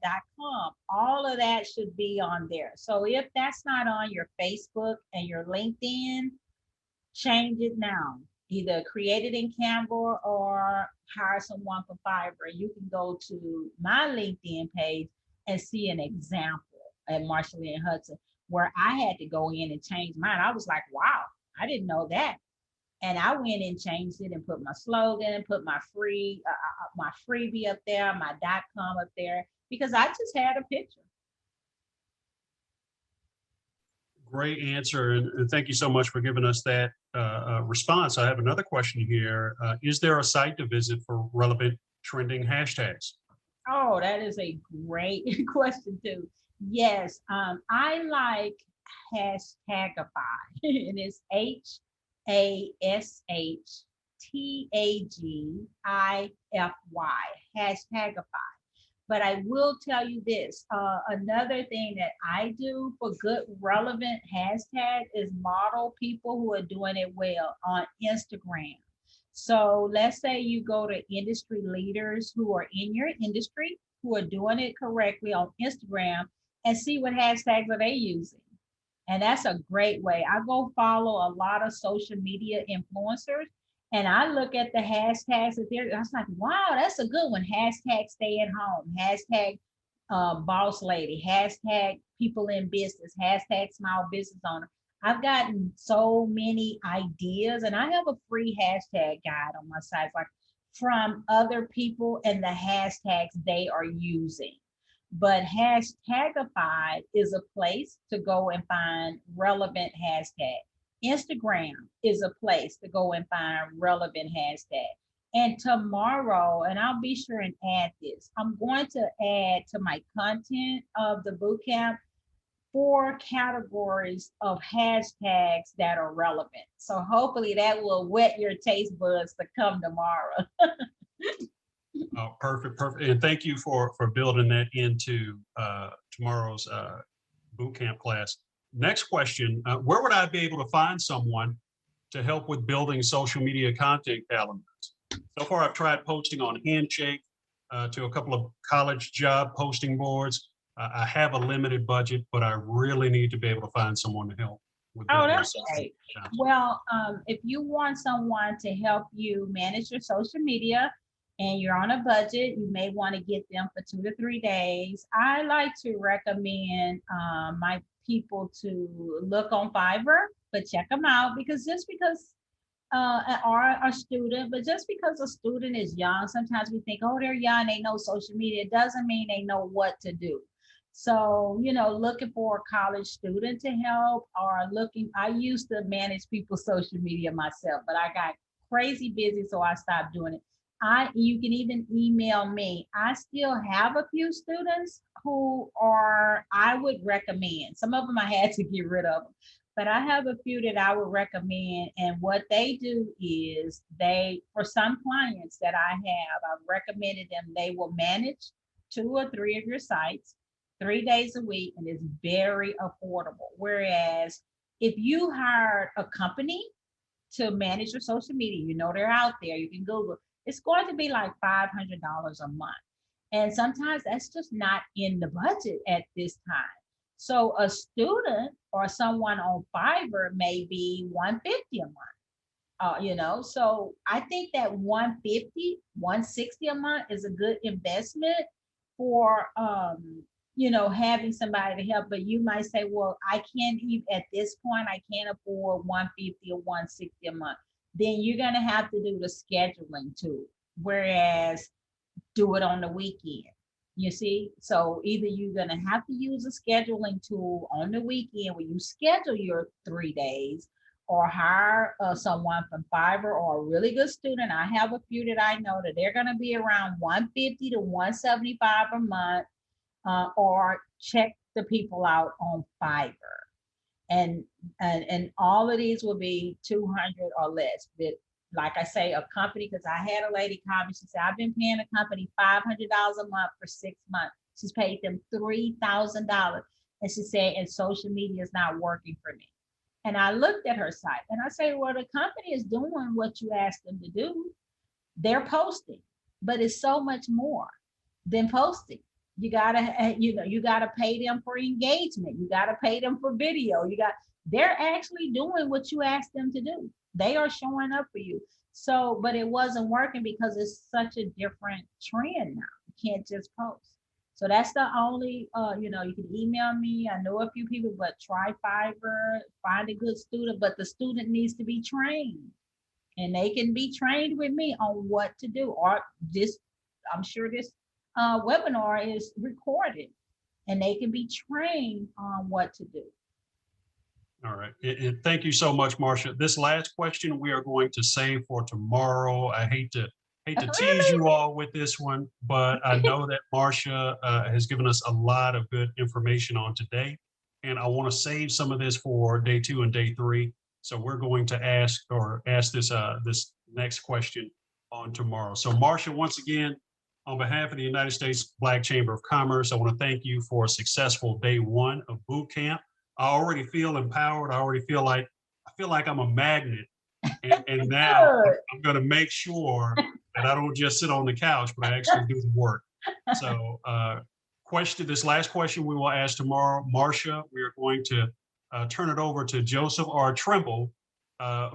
Speaker 2: All of that should be on there. So if that's not on your Facebook and your LinkedIn, change it now. Either create it in Canva or hire someone for Fiverr. You can go to my LinkedIn page and see an example at Marsha Lynn Hudson where I had to go in and change mine. I was like, wow, I didn't know that. And I went and changed it and put my slogan, put my freebie up there, my .com up there, because I just had a picture.
Speaker 1: Great answer, and thank you so much for giving us that response. I have another question here. Is there a site to visit for relevant trending hashtags?
Speaker 2: Oh, that is a great question too. Yes, I like Hashtagify, and it's HASHTAGIFY, Hashtagify. But I will tell you this, another thing that I do for good relevant hashtag is model people who are doing it well on Instagram. So let's say you go to industry leaders who are in your industry, who are doing it correctly on Instagram, and see what hashtags are they using. And that's a great way. I go follow a lot of social media influencers and I look at the hashtags that they're, I was like, wow, that's a good one. Hashtag stay at home, hashtag boss lady, hashtag people in business, hashtag small business owner. I've gotten so many ideas and I have a free hashtag guide on my site, like from other people and the hashtags they are using. But Hashtagify is a place to go and find relevant hashtag. Instagram is a place to go and find relevant hashtag. And tomorrow, and I'll be sure and add this, I'm going to add to my content of the boot camp 4 categories of hashtags that are relevant. So hopefully that will whet your taste buds to come tomorrow.
Speaker 1: Oh, perfect, perfect. And thank you for building that into tomorrow's boot camp class. Next question, where would I be able to find someone to help with building social media content calendars? So far, I've tried posting on Handshake to a couple of college job posting boards. I have a limited budget, but I really need to be able to find someone to help with
Speaker 2: Oh,
Speaker 1: building
Speaker 2: that's
Speaker 1: social
Speaker 2: great.
Speaker 1: media content.
Speaker 2: Well, if you want someone to help you manage your social media and you're on a budget, you may want to get them for 2 to 3 days. I like to recommend my people to look on Fiverr, but check them out because just because are a student, but just because a student is young, sometimes we think, oh, they're young, they know social media. It doesn't mean they know what to do. So, looking for a college student to help or I used to manage people's social media myself, but I got crazy busy, so I stopped doing it. You can even email me. I still have a few students who I would recommend. Some of them I had to get rid of them, but I have a few that I would recommend. And what they do is for some clients that I have, I've recommended them, they will manage 2 or 3 of your sites 3 days a week, and it's very affordable. Whereas if you hired a company to manage your social media, they're out there, you can Google, it's going to be like $500 a month. And sometimes that's just not in the budget at this time. So a student or someone on Fiverr may be 150 a month. So I think that 150, 160 a month is a good investment for having somebody to help. But you might say, well, I can't even at this point, I can't afford 150 or 160 a month. Then you're gonna have to do the scheduling too. Whereas do it on the weekend. You see, so either you're gonna have to use a scheduling tool on the weekend where you schedule your 3 days, or hire someone from Fiverr or a really good student. I have a few that I know that they're gonna be around 150 to 175 a month, or check the people out on Fiverr. And all of these will be 200 or less. But like I say, a company, because I had a lady call me, she said, I've been paying a company $500 a month for 6 months. She's paid them $3,000. And she said, and social media is not working for me. And I looked at her site and I say, well, the company is doing what you asked them to do. They're posting, but it's so much more than posting. You gotta pay them for engagement. You gotta pay them for video. They're actually doing what you asked them to do. They are showing up for you. So, but it wasn't working because it's such a different trend now. You can't just post. So that's the only, you can email me. I know a few people, but try Fiverr, find a good student, but the student needs to be trained. And they can be trained with me on what to do. Or I'm sure this webinar is recorded and they can be trained on what to do.
Speaker 1: All right. And thank you so much, Marsha. This last question we are going to save for tomorrow. I hate to tease you all with this one, but I know that Marsha has given us a lot of good information on today, and I want to save some of this for day 2 and day 3. So we're going to ask this next question on tomorrow. So Marsha, once again, on behalf of the United States Black Chamber of Commerce, I want to thank you for a successful day 1 of boot camp. I already feel empowered. I feel like I'm a magnet, and now I'm going to make sure that I don't just sit on the couch, but I actually do the work. So, this last question we will ask tomorrow, Marsha. We are going to turn it over to Joseph R. Trimble,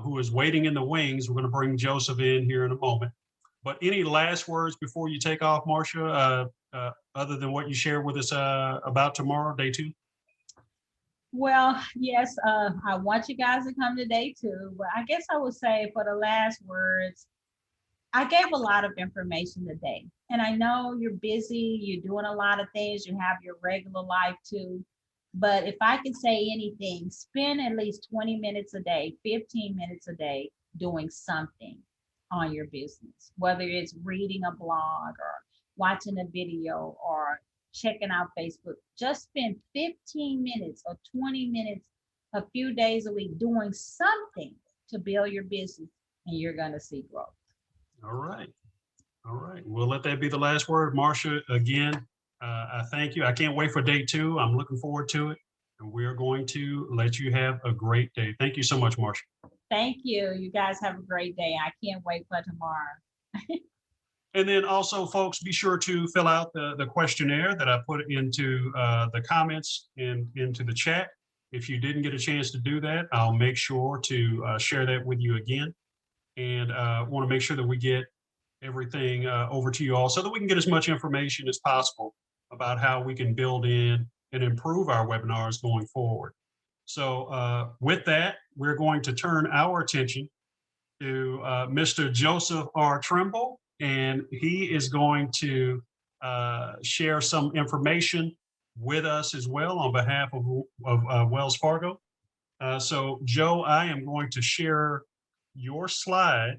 Speaker 1: who is waiting in the wings. We're going to bring Joseph in here in a moment. But any last words before you take off, Marsha, other than what you shared with us about tomorrow, day 2?
Speaker 2: Well, yes, I want you guys to come to day 2, but I guess I would say for the last words, I gave a lot of information today, and I know you're busy, you're doing a lot of things, you have your regular life too, but if I can say anything, spend at least 20 minutes a day, 15 minutes a day doing something on your business, whether it's reading a blog or watching a video or checking out Facebook. Just spend 15 minutes or 20 minutes a few days a week doing something to build your business, and you're going to see growth.
Speaker 1: All right. We'll let that be the last word. Marsha, again, I thank you. I can't wait for day 2. I'm looking forward to it. And we're going to let you have a great day. Thank you so much, Marsha.
Speaker 2: Thank you. You guys have a great day. I can't wait for tomorrow.
Speaker 1: And then also, folks, be sure to fill out the questionnaire that I put into the comments and into the chat. If you didn't get a chance to do that, I'll make sure to share that with you again. And want to make sure that we get everything over to you all so that we can get as much information as possible about how we can build in and improve our webinars going forward. So with that, we're going to turn our attention to Mr. Joseph R. Trimble, and he is going to share some information with us as well on behalf of Wells Fargo. So Joe, I am going to share your slide.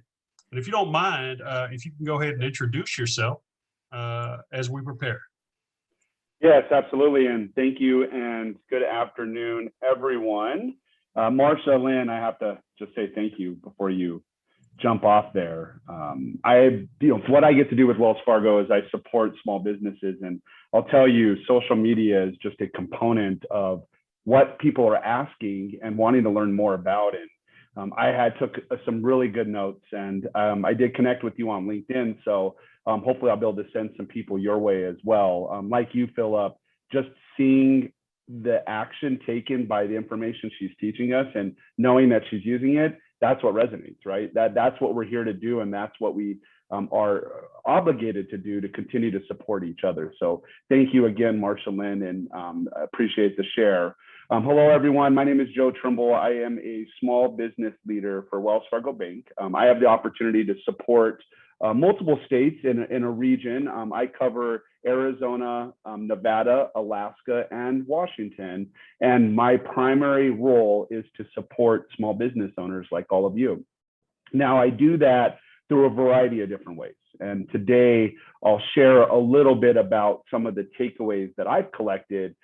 Speaker 1: And if you don't mind, if you can go ahead and introduce yourself as we prepare.
Speaker 3: Yes, absolutely. And thank you. And good afternoon, everyone. Marsha Lynn, I have to just say thank you before you jump off there. What I get to do with Wells Fargo is I support small businesses. And I'll tell you, social media is just a component of what people are asking and wanting to learn more about it. I took some really good notes, and I did connect with you on LinkedIn. So hopefully I'll be able to send some people your way as well. Like you, Philip, just seeing the action taken by the information she's teaching us and knowing that she's using it, that's what resonates, right? That's what we're here to do. And that's what we are obligated to do to continue to support each other. So thank you again, Marsha Lynn, and appreciate the share. Hello, everyone. My name is Joe Trimble. I am a small business leader for Wells-Fargo Bank. I have the opportunity to support multiple states in a region. I cover Arizona, Nevada, Alaska, and Washington. And my primary role is to support small business owners like all of you. Now, I do that through a variety of different ways. And today, I'll share a little bit about some of the takeaways that I've collected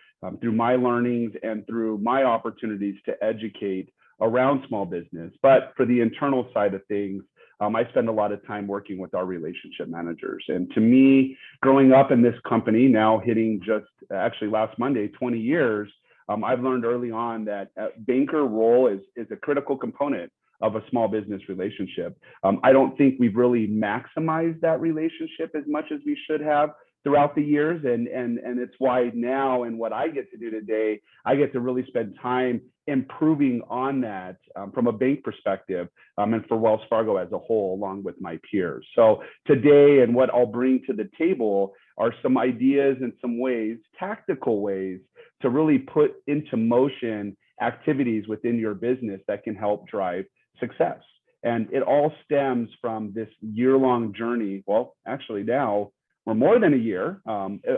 Speaker 3: through my learnings and through my opportunities to educate around small business. But for the internal side of things, I spend a lot of time working with our relationship managers. And to me, growing up in this company, now hitting just actually last Monday, 20 years, I've learned early on that banker role is a critical component of a small business relationship. I don't think we've really maximized that relationship as much as we should have throughout the years. And it's why now, and what I get to do today, I get to really spend time improving on that from a bank perspective and for Wells Fargo as a whole, along with my peers. So today, and what I'll bring to the table are some ideas and some ways, tactical ways, to really put into motion activities within your business that can help drive success. And it all stems from this year-long journey. Well, actually now, we're more than a year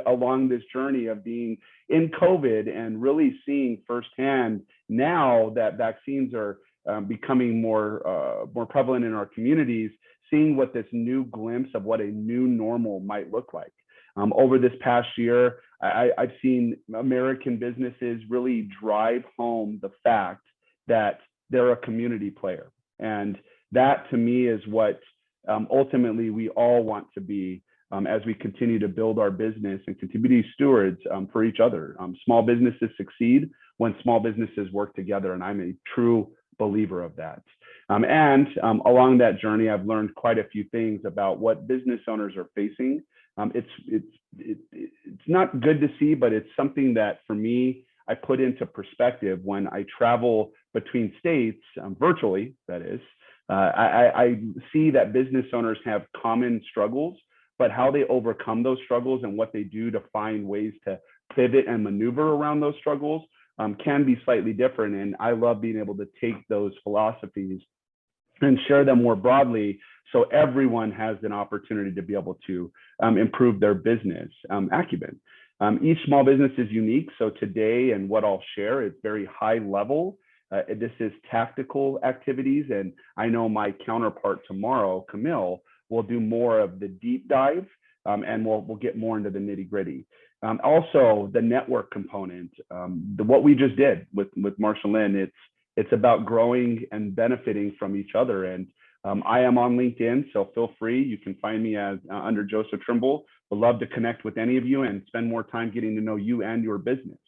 Speaker 3: along this journey of being in COVID and really seeing firsthand now that vaccines are becoming more prevalent in our communities, seeing what this new glimpse of what a new normal might look like. Over this past year, I've seen American businesses really drive home the fact that they're a community player. And that to me is what ultimately we all want to be as we continue to build our business and continue to be stewards for each other. Small businesses succeed when small businesses work together, and I'm a true believer of that. Along that journey, I've learned quite a few things about what business owners are facing. It's not good to see, but it's something that for me, I put into perspective when I travel between states, virtually, that is. I see that business owners have common struggles, but how they overcome those struggles and what they do to find ways to pivot and maneuver around those struggles can be slightly different. And I love being able to take those philosophies and share them more broadly so everyone has an opportunity to be able to improve their business acumen. Each small business is unique. So today, and what I'll share is very high level. This is tactical activities. And I know my counterpart tomorrow, Camille, will do more of the deep dive and we'll get more into the nitty gritty. Also, the network component, what we just did with Marsha Lynn, it's about growing and benefiting from each other. And I am on LinkedIn, so feel free. You can find me as under Joseph Trimble. Would love to connect with any of you and spend more time getting to know you and your business.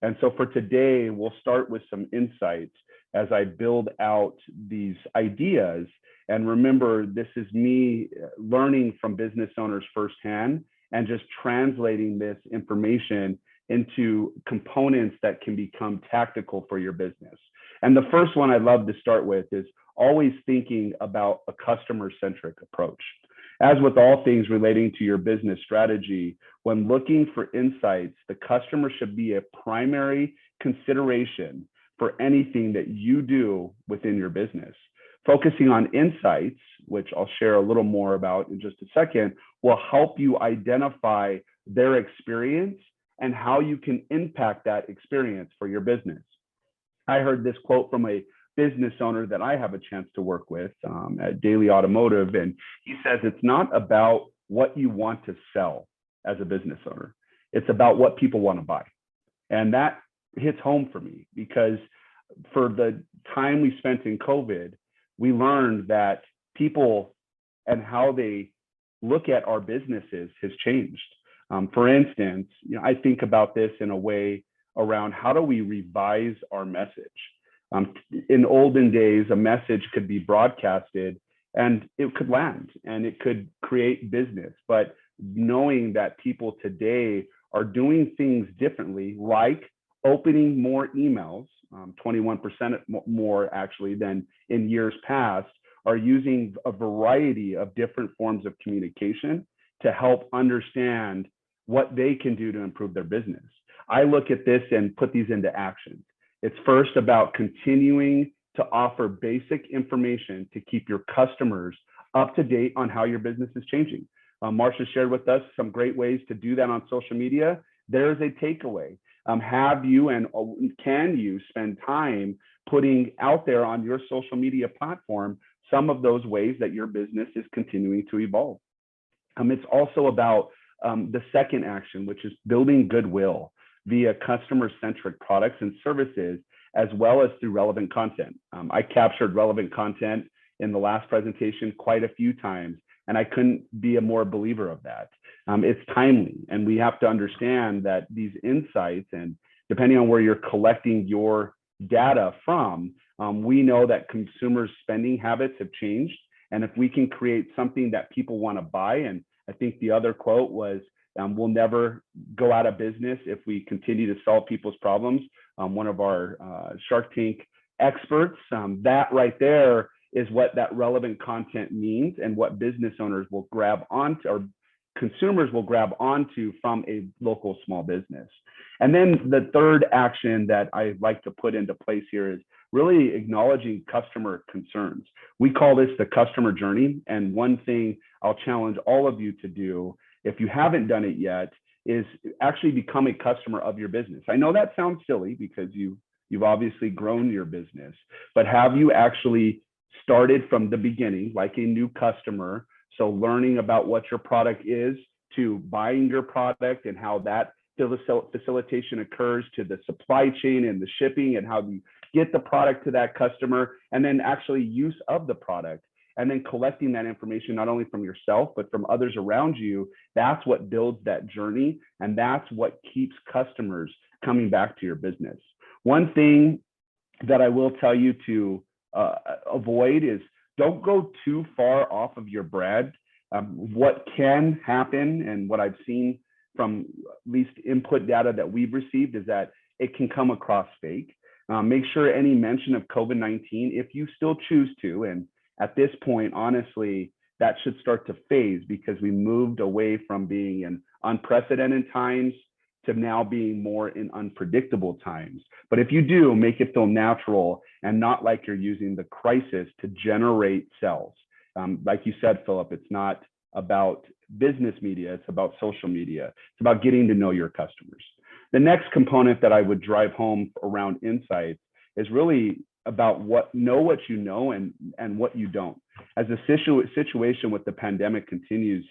Speaker 3: And so for today, we'll start with some insights as I build out these ideas. And remember, this is me learning from business owners firsthand and just translating this information into components that can become tactical for your business. And the first one I'd love to start with is always thinking about a customer-centric approach. As with all things relating to your business strategy, when looking for insights, the customer should be a primary consideration for anything that you do within your business. Focusing on insights, which I'll share a little more about in just a second, will help you identify their experience and how you can impact that experience for your business. I heard this quote from a business owner that I have a chance to work with at Daily Automotive, and he says it's not about what you want to sell as a business owner. It's about what people want to buy. And that hits home for me because for the time we spent in COVID, we learned that people and how they look at our businesses has changed. For instance, I think about this in a way around how do we revise our message? In olden days, a message could be broadcasted and it could land and it could create business. But knowing that people today are doing things differently, like opening more emails, 21% more actually than in years past, are using a variety of different forms of communication to help understand what they can do to improve their business. I look at this and put these into action. It's first about continuing to offer basic information to keep your customers up to date on how your business is changing. Marsha shared with us some great ways to do that on social media. There's a takeaway. Have you and can you spend time putting out there on your social media platform some of those ways that your business is continuing to evolve? It's also about the second action, which is building goodwill via customer-centric products and services, as well as through relevant content. I captured relevant content in the last presentation quite a few times, and I couldn't be a more believer of that. It's timely, and we have to understand that these insights, and depending on where you're collecting your data from, we know that consumers' spending habits have changed. And if we can create something that people want to buy, and I think the other quote was, we'll never go out of business if we continue to solve people's problems. One of our Shark Tank experts, that right there is what that relevant content means and what business owners will grab onto, or consumers will grab onto from a local small business. And then the third action that I like to put into place here is really acknowledging customer concerns. We call this the customer journey. And one thing I'll challenge all of you to do, if you haven't done it yet, is actually become a customer of your business. I know that sounds silly because you've obviously grown your business, but have you actually started from the beginning, like a new customer? So learning about what your product is, to buying your product and how that facilitation occurs, to the supply chain and the shipping and how you get the product to that customer, and then actually use of the product, and then collecting that information not only from yourself, but from others around you. That's what builds that journey, and that's what keeps customers coming back to your business. One thing that I will tell you to avoid is don't go too far off of your brand. What can happen, and what I've seen from at least input data that we've received, is that it can come across fake. Make sure any mention of COVID-19, if you still choose to, and at this point, honestly, that should start to phase, because we moved away from being in unprecedented times to now being more in unpredictable times. But if you do, make it feel natural and not like you're using the crisis to generate sales. Like you said, Philip, it's not about business media, it's about social media. It's about getting to know your customers. The next component that I would drive home around insights is really about what you know and what you don't. As the situation with the pandemic continues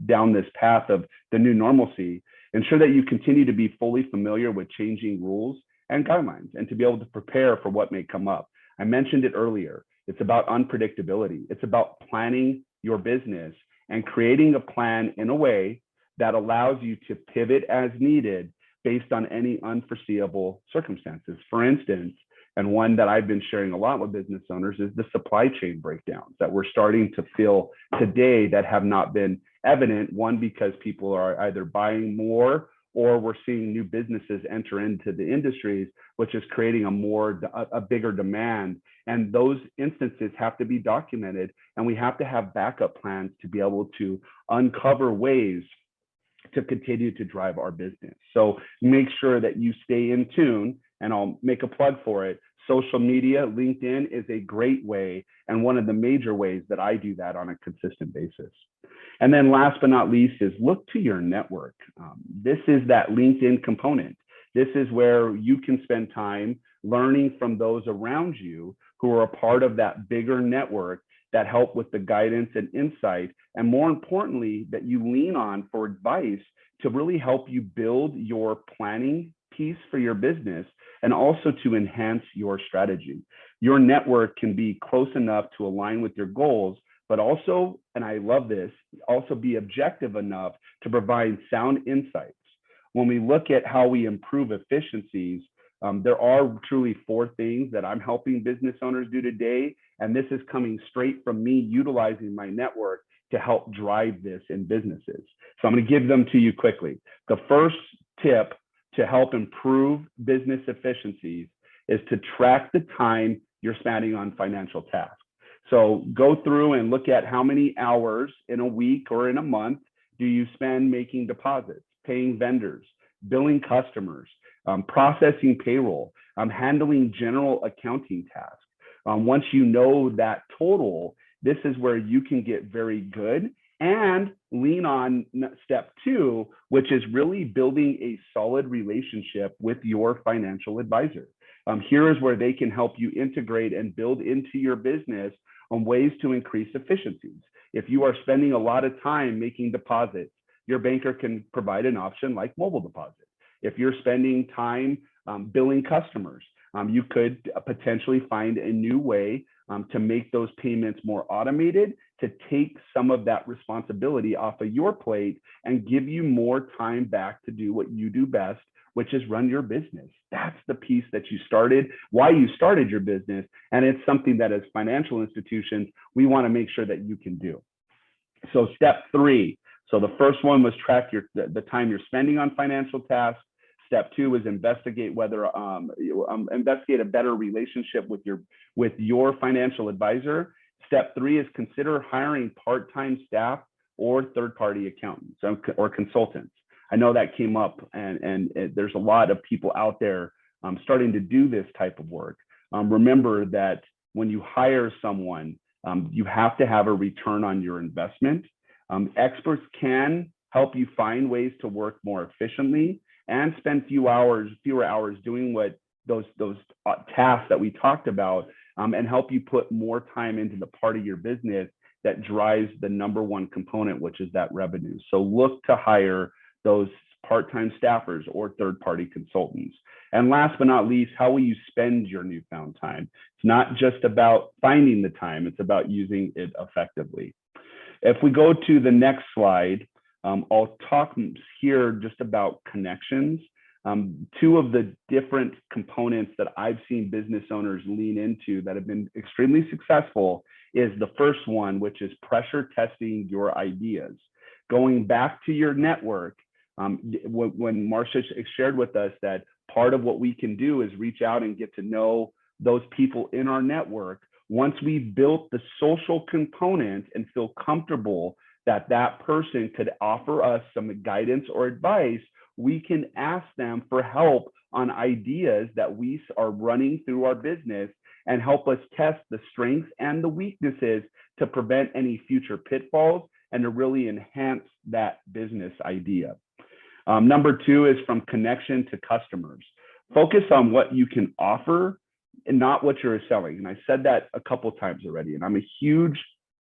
Speaker 3: down this path of the new normalcy, ensure that you continue to be fully familiar with changing rules and guidelines, and to be able to prepare for what may come up. I mentioned it earlier. It's about unpredictability. It's about planning your business and creating a plan in a way that allows you to pivot as needed based on any unforeseeable circumstances. For instance, and one that I've been sharing a lot with business owners, is the supply chain breakdowns that we're starting to feel today that have not been evident. One, because people are either buying more, or we're seeing new businesses enter into the industries, which is creating a bigger demand. And those instances have to be documented, and we have to have backup plans to be able to uncover ways to continue to drive our business. So make sure that you stay in tune, and I'll make a plug for it. Social media, LinkedIn is a great way, and one of the major ways that I do that on a consistent basis. And then last but not least is look to your network. This is that LinkedIn component. This is where you can spend time learning from those around you who are a part of that bigger network that help with the guidance and insight, and more importantly, that you lean on for advice to really help you build your planning piece for your business, and also to enhance your strategy. Your network can be close enough to align with your goals, but also, and I love this, also be objective enough to provide sound insights. When we look at how we improve efficiencies, there are truly 4 things that I'm helping business owners do today, and this is coming straight from me utilizing my network to help drive this in businesses. So I'm going to give them to you quickly. The first tip to help improve business efficiencies is to track the time you're spending on financial tasks. So go through and look at how many hours in a week or in a month do you spend making deposits, paying vendors, billing customers, processing payroll, handling general accounting tasks. Once you know that total, this is where you can get very good and lean on step 2, which is really building a solid relationship with your financial advisor. Here is where they can help you integrate and build into your business on ways to increase efficiencies. If you are spending a lot of time making deposits, your banker can provide an option like mobile deposit. If you're spending time billing customers, you could potentially find a new way to make those payments more automated, to take some of that responsibility off of your plate and give you more time back to do what you do best, which is run your business. That's the piece that you started, why you started your business. And it's something that as financial institutions, we want to make sure that you can do. So step 3. So the first one was track the time you're spending on financial tasks. Step 2 is investigate whether investigate a better relationship with your financial advisor. Step 3 is consider hiring part-time staff or third-party accountants or consultants. I know that came up, and there's a lot of people out there starting to do this type of work. Remember that when you hire someone, you have to have a return on your investment. Experts can help you find ways to work more efficiently and spend fewer hours doing what those tasks that we talked about, and help you put more time into the part of your business that drives the number one component, which is that revenue. So look to hire those part-time staffers or third-party consultants. And last but not least, how will you spend your newfound time? It's not just about finding the time, it's about using it effectively. If we go to the next slide, I'll talk here just about connections. 2 of the different components that I've seen business owners lean into that have been extremely successful is the first one, which is pressure testing your ideas. Going back to your network, when Marsha shared with us that part of what we can do is reach out and get to know those people in our network. Once we've built the social component and feel comfortable that that person could offer us some guidance or advice, we can ask them for help on ideas that we are running through our business and help us test the strengths and the weaknesses to prevent any future pitfalls and to really enhance that business idea. Number 2 is from connection to customers. Focus on what you can offer and not what you're selling. And I said that a couple of times already, and I'm a huge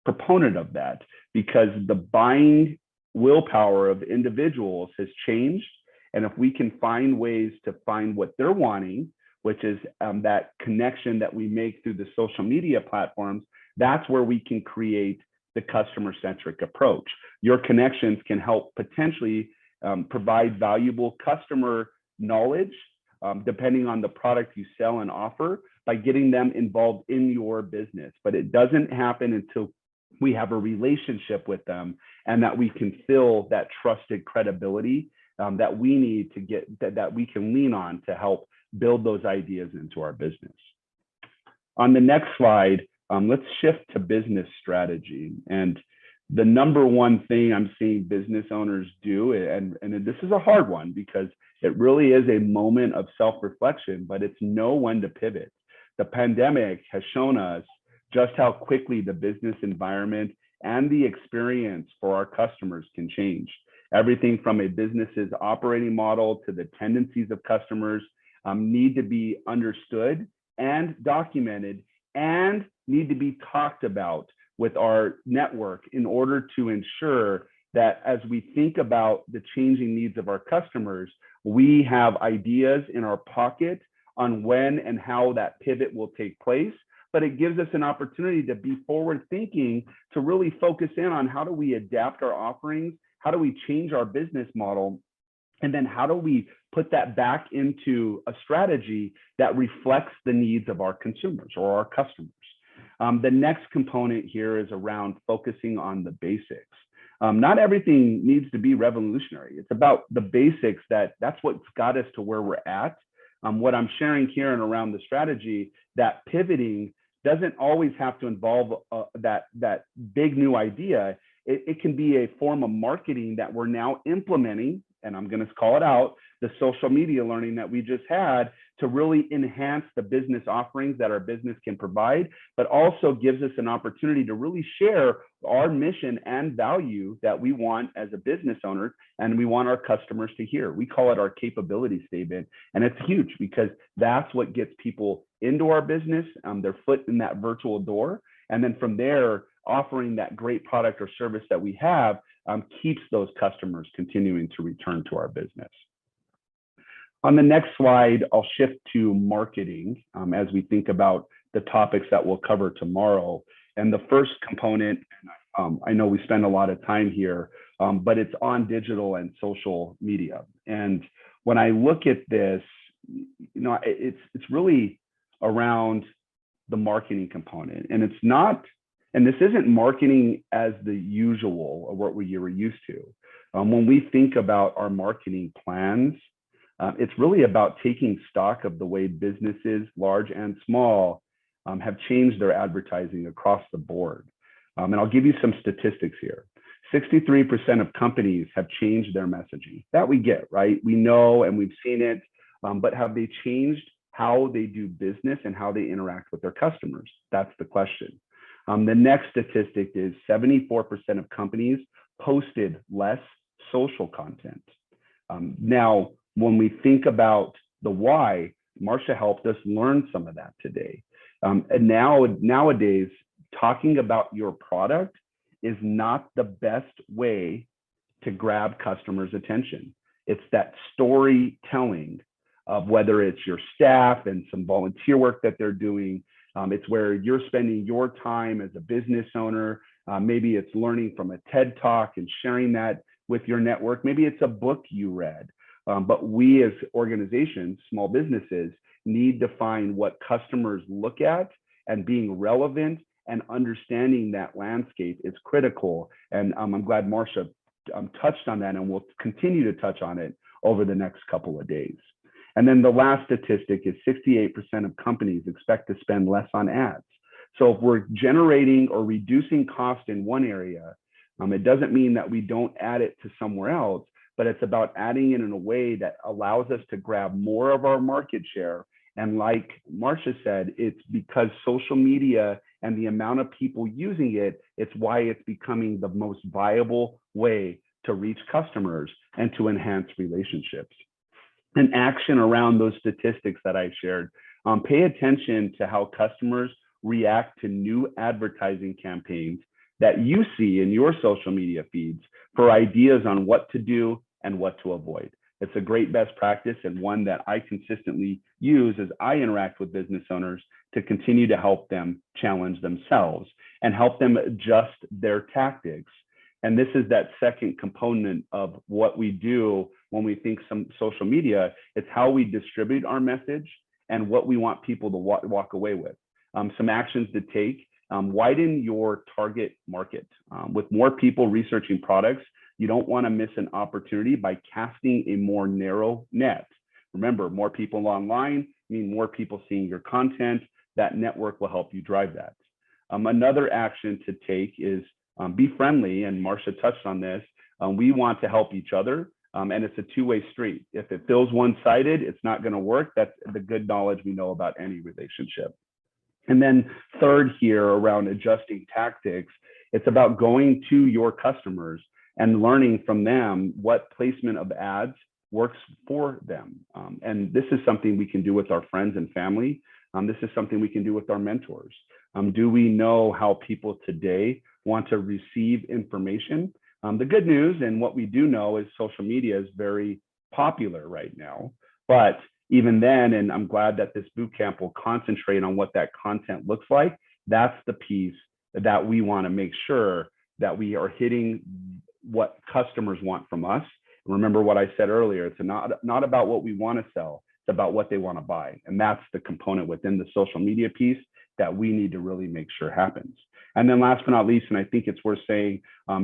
Speaker 3: proponent of that because the buying willpower of individuals has changed. And if we can find ways to find what they're wanting, which is that connection that we make through the social media platforms, that's where we can create the customer-centric approach. Your connections can help potentially provide valuable customer knowledge, depending on the product you sell and offer, by getting them involved in your business. But it doesn't happen until we have a relationship with them and that we can fill that trusted credibility that we need to get, that we can lean on to help build those ideas into our business. On the next slide, let's shift to business strategy. And the number one thing I'm seeing business owners do, and this is a hard one because it really is a moment of self-reflection, but it's know when to pivot. The pandemic has shown us just how quickly the business environment and the experience for our customers can change. Everything from a business's operating model to the tendencies of customers need to be understood and documented and need to be talked about with our network in order to ensure that as we think about the changing needs of our customers, we have ideas in our pocket on when and how that pivot will take place. But it gives us an opportunity to be forward thinking, to really focus in on how do we adapt our offerings, how do we change our business model, and then how do we put that back into a strategy that reflects the needs of our consumers or our customers. The next component here is around focusing on the basics. Not everything needs to be revolutionary. It's about the basics that's what's got us to where we're at. What I'm sharing here and around the strategy, that pivoting doesn't always have to involve that big new idea. It can be a form of marketing that we're now implementing, and I'm going to call it out, the social media learning that we just had to really enhance the business offerings that our business can provide, but also gives us an opportunity to really share our mission and value that we want as a business owner and we want our customers to hear. We call it our capability statement, and it's huge because that's what gets people into our business, their foot in that virtual door, and then from there, offering that great product or service that we have keeps those customers continuing to return to our business. On the next slide, I'll shift to marketing as we think about the topics that we'll cover tomorrow. And the first component, I know we spend a lot of time here, but it's on digital and social media. And when I look at this, it's really around the marketing component. And it's not, and this isn't marketing as the usual or what we were used to. When we think about our marketing plans, it's really about taking stock of the way businesses, large and small, have changed their advertising across the board. And I'll give you some statistics here. 63% of companies have changed their messaging. That we get, right? We know and we've seen it, but have they changed how they do business and how they interact with their customers? That's the question. The next statistic is 74% of companies posted less social content. Now, when we think about the why, Marsha helped us learn some of that today. And nowadays, talking about your product is not the best way to grab customers' attention. It's that storytelling of whether it's your staff and some volunteer work that they're doing. It's where you're spending your time as a business owner. Maybe it's learning from a TED Talk and sharing that with your network. Maybe it's a book you read. But we as organizations, small businesses, need to find what customers look at, and being relevant and understanding that landscape is critical. And I'm glad Marsha touched on that, and we'll continue to touch on it over the next couple of days. And then the last statistic is 68% of companies expect to spend less on ads. So if we're generating or reducing cost in one area, it doesn't mean that we don't add it to somewhere else, but it's about adding it in a way that allows us to grab more of our market share. And like Marsha said, it's because social media and the amount of people using it, it's why it's becoming the most viable way to reach customers and to enhance relationships. An action around those statistics that I shared, pay attention to how customers react to new advertising campaigns that you see in your social media feeds for ideas on what to do and what to avoid. It's a great best practice and one that I consistently use as I interact with business owners to continue to help them challenge themselves and help them adjust their tactics. And this is that second component of what we do when we think some social media. It's how we distribute our message and what we want people to walk away with. Some actions to take: widen your target market. With more people researching products, you don't want to miss an opportunity by casting a more narrow net. Remember, more people online mean more people seeing your content. That network will help you drive that. Another action to take is be friendly, and Marsha touched on this. We want to help each other, and it's a two-way street. If it feels one-sided, it's not going to work. That's the good knowledge we know about any relationship. And then third here, around adjusting tactics, it's about going to your customers and learning from them what placement of ads works for them. And this is something we can do with our friends and family. This is something we can do with our mentors. Do we know how people today want to receive information? The good news, and what we do know, is social media is very popular right now. But even then, and I'm glad that this boot camp will concentrate on what that content looks like, that's the piece that we want to make sure that we are hitting what customers want from us. Remember what I said earlier, it's not about what we want to sell, it's about what they want to buy. And that's the component within the social media piece that we need to really make sure happens. And then last but not least, and I think it's worth saying,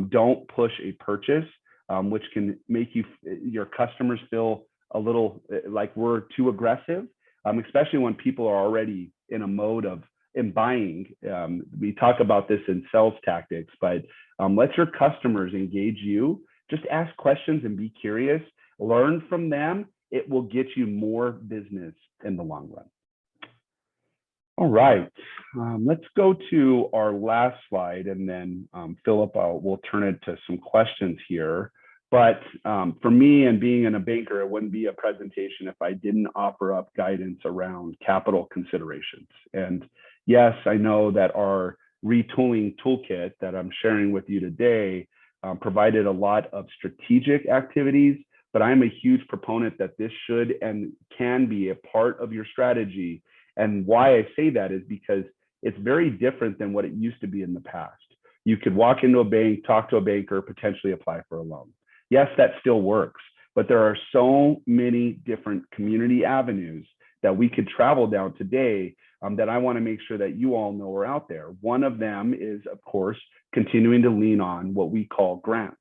Speaker 3: don't push a purchase, which can make your customers feel a little like we're too aggressive, especially when people are already in a mode of buying. We talk about this in sales tactics, but let your customers engage you. Just ask questions and be curious. Learn from them. It will get you more business in the long run. All right, let's go to our last slide, and then Philip, we'll turn it to some questions here. But for me, and being in a banker, it wouldn't be a presentation if I didn't offer up guidance around capital considerations. And yes, I know that our retooling toolkit that I'm sharing with you today provided a lot of strategic activities, but I'm a huge proponent that this should and can be a part of your strategy. And why I say that is because it's very different than what it used to be in the past. You could walk into a bank, talk to a banker, potentially apply for a loan. Yes, that still works, but there are so many different community avenues that we could travel down today that I want to make sure that you all know are out there. One of them is, of course, continuing to lean on what we call grants.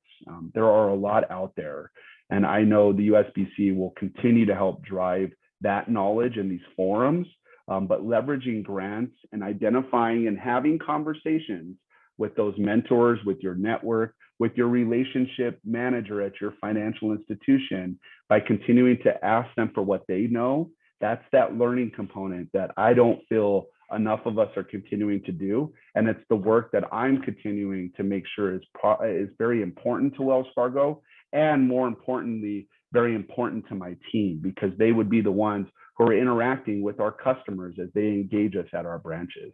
Speaker 3: There are a lot out there, and I know the USBC will continue to help drive that knowledge in these forums, but leveraging grants and identifying and having conversations with those mentors, with your network, with your relationship manager at your financial institution, by continuing to ask them for what they know. That's that learning component that I don't feel enough of us are continuing to do. And it's the work that I'm continuing to make sure is very important to Wells Fargo, and more importantly, very important to my team, because they would be the ones who are interacting with our customers as they engage us at our branches.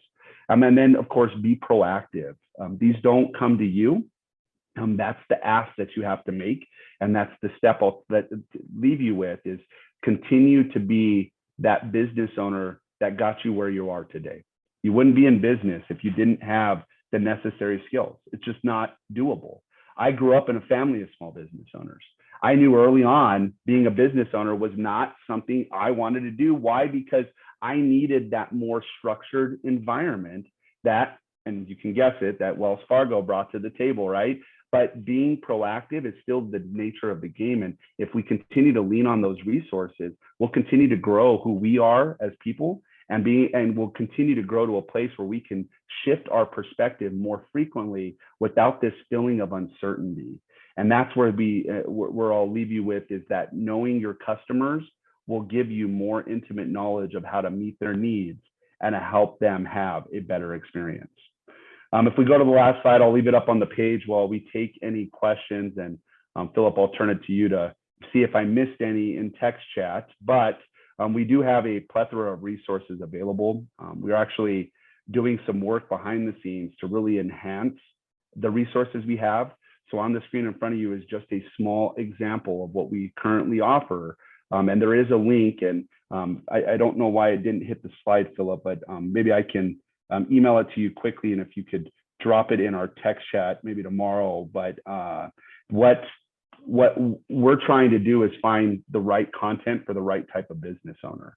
Speaker 3: And then, of course, be proactive. These don't come to you. That's the ask that you have to make. And that's the step I'll leave you with, is continue to be that business owner that got you where you are today. You wouldn't be in business if you didn't have the necessary skills. It's just not doable. I grew up in a family of small business owners. I knew early on being a business owner was not something I wanted to do. Why? Because I needed that more structured environment that, and you can guess it, that Wells Fargo brought to the table, right? But being proactive is still the nature of the game. And if we continue to lean on those resources, we'll continue to grow who we are as people, and we'll continue to grow to a place where we can shift our perspective more frequently without this feeling of uncertainty. And that's where I'll leave you with, is that knowing your customers will give you more intimate knowledge of how to meet their needs and to help them have a better experience. If we go to the last slide, I'll leave it up on the page while we take any questions. And Philip, I'll turn it to you to see if I missed any in text chat. But we do have a plethora of resources available. We're actually doing some work behind the scenes to really enhance the resources we have. So on the screen in front of you is just a small example of what we currently offer. And there is a link, and I don't know why it didn't hit the slide, Philip, but maybe I can email it to you quickly, and if you could drop it in our text chat maybe tomorrow. But what we're trying to do is find the right content for the right type of business owner.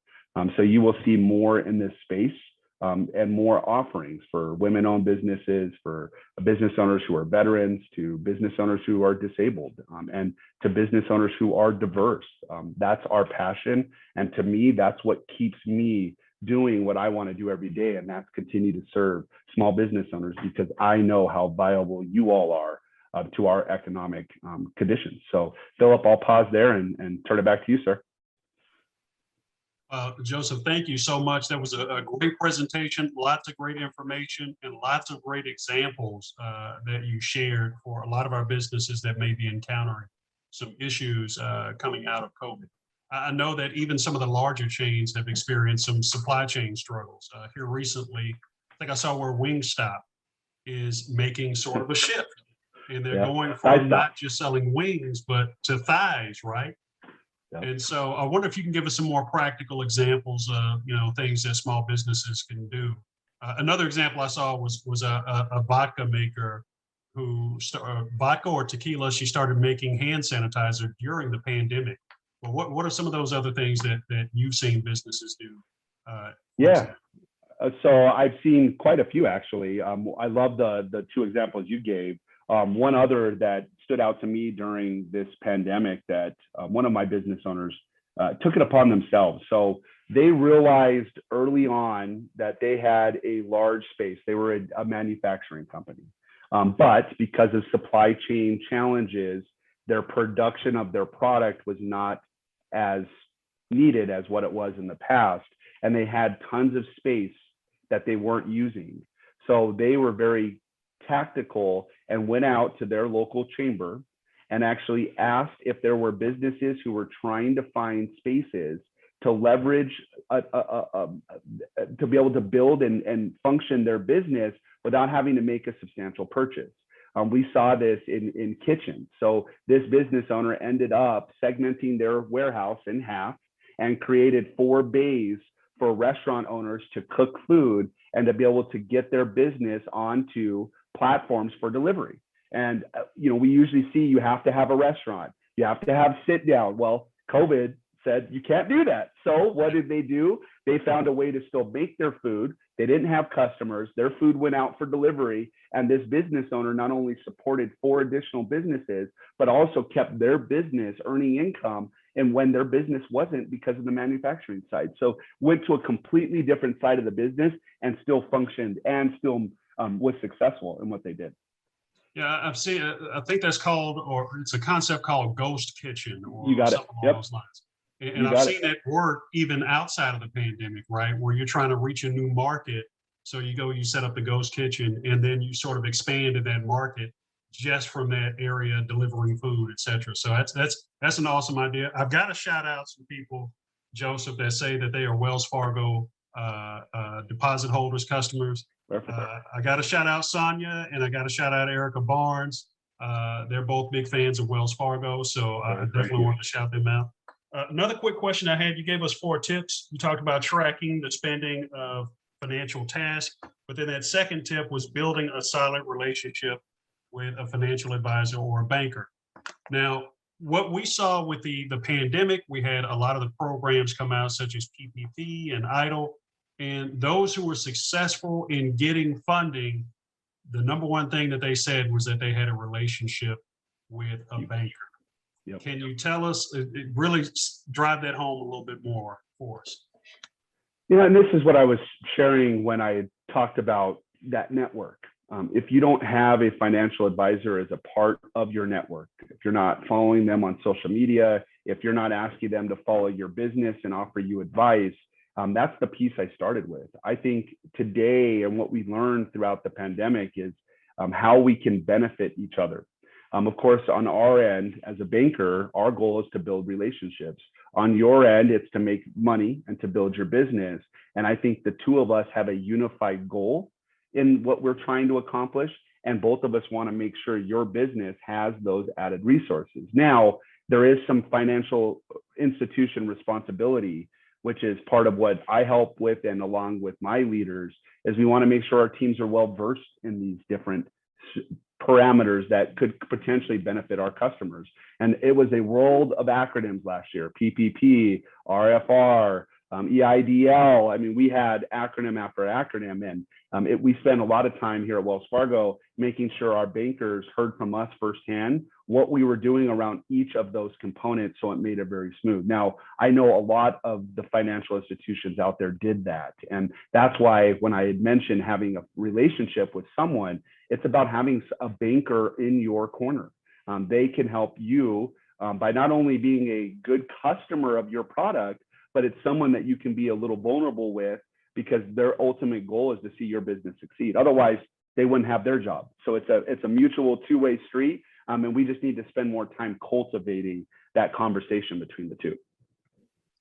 Speaker 3: So you will see more in this space, and more offerings for women-owned businesses, for business owners who are veterans, to business owners who are disabled, and to business owners who are diverse. That's our passion. And to me, that's what keeps me doing what I want to do every day, and that's continue to serve small business owners, because I know how valuable you all are to our economic conditions. So Philip, I'll pause there and turn it back to you, sir.
Speaker 1: Joseph, thank you so much. That was a great presentation, lots of great information, and lots of great examples that you shared for a lot of our businesses that may be encountering some issues coming out of COVID. I know that even some of the larger chains have experienced some supply chain struggles. Here recently, I think I saw where Wingstop is making sort of a shift, and they're going from not just selling wings, but to thighs, right? And so I wonder if you can give us some more practical examples of, things that small businesses can do. Another example I saw was a vodka maker who vodka or tequila. She started making hand sanitizer during the pandemic. Well, what are some of those other things that you've seen businesses do?
Speaker 3: So I've seen quite a few actually. I love the two examples you gave. One other that stood out to me during this pandemic that one of my business owners took it upon themselves. So they realized early on that they had a large space. They were a manufacturing company, but because of supply chain challenges, their production of their product was not as needed as what it was in the past. And they had tons of space that they weren't using. So they were very tactical and went out to their local chamber and actually asked if there were businesses who were trying to find spaces to leverage, to be able to build and function their business without having to make a substantial purchase. We saw this in kitchens. So this business owner ended up segmenting their warehouse in half and created 4 bays for restaurant owners to cook food and to be able to get their business onto platforms for delivery. And we usually see you have to have a restaurant, you have to have sit down. Well, COVID said you can't do that. So what did they do? They found a way to still make their food. They didn't have customers. Their food went out for delivery. And this business owner not only supported 4 additional businesses, but also kept their business earning income and when their business wasn't because of the manufacturing side. So went to a completely different side of the business and still functioned and still was successful in what they did.
Speaker 1: Yeah, I've seen, I think that's called, or it's a concept called ghost kitchen or
Speaker 3: You got it.
Speaker 1: something along those lines. And I've seen it work even outside of the pandemic, right? Where you're trying to reach a new market. So you set up the ghost kitchen and then you sort of expand in that market just from that area, delivering food, et cetera. So that's an awesome idea. I've got to shout out some people, Joseph, that say that they are Wells Fargo deposit holders, customers. I got to shout out Sonia and I got to shout out Erica Barnes. They're both big fans of Wells Fargo. So I definitely want to shout them out. Another quick question I had, you gave us 4 tips. You talked about tracking the spending of financial tasks, but then that second tip was building a solid relationship with a financial advisor or a banker. Now, what we saw with the pandemic, we had a lot of the programs come out such as PPP and EIDL, and those who were successful in getting funding, the number one thing that they said was that they had a relationship with a banker. Yep. Can you tell us, really drive that home a little bit more for us?
Speaker 3: And this is what I was sharing when I talked about that network. If you don't have a financial advisor as a part of your network, if you're not following them on social media, if you're not asking them to follow your business and offer you advice, that's the piece I started with. I think today and what we learned throughout the pandemic is how we can benefit each other. Of course, on our end, as a banker, our goal is to build relationships. On your end, it's to make money and to build your business. And I think the two of us have a unified goal in what we're trying to accomplish. And both of us want to make sure your business has those added resources. Now, there is some financial institution responsibility, which is part of what I help with and along with my leaders, is we want to make sure our teams are well versed in these different parameters that could potentially benefit our customers. And it was a world of acronyms last year: PPP, RFR, EIDL. I mean, we had acronym after acronym, and we spent a lot of time here at Wells Fargo making sure our bankers heard from us firsthand what we were doing around each of those components, so it made it very smooth. Now, I know a lot of the financial institutions out there did that, and that's why when I had mentioned having a relationship with someone, it's about having a banker in your corner. They can help you by not only being a good customer of your product, but it's someone that you can be a little vulnerable with, because their ultimate goal is to see your business succeed. Otherwise, they wouldn't have their job. So it's a mutual two-way street, and we just need to spend more time cultivating that conversation between the two.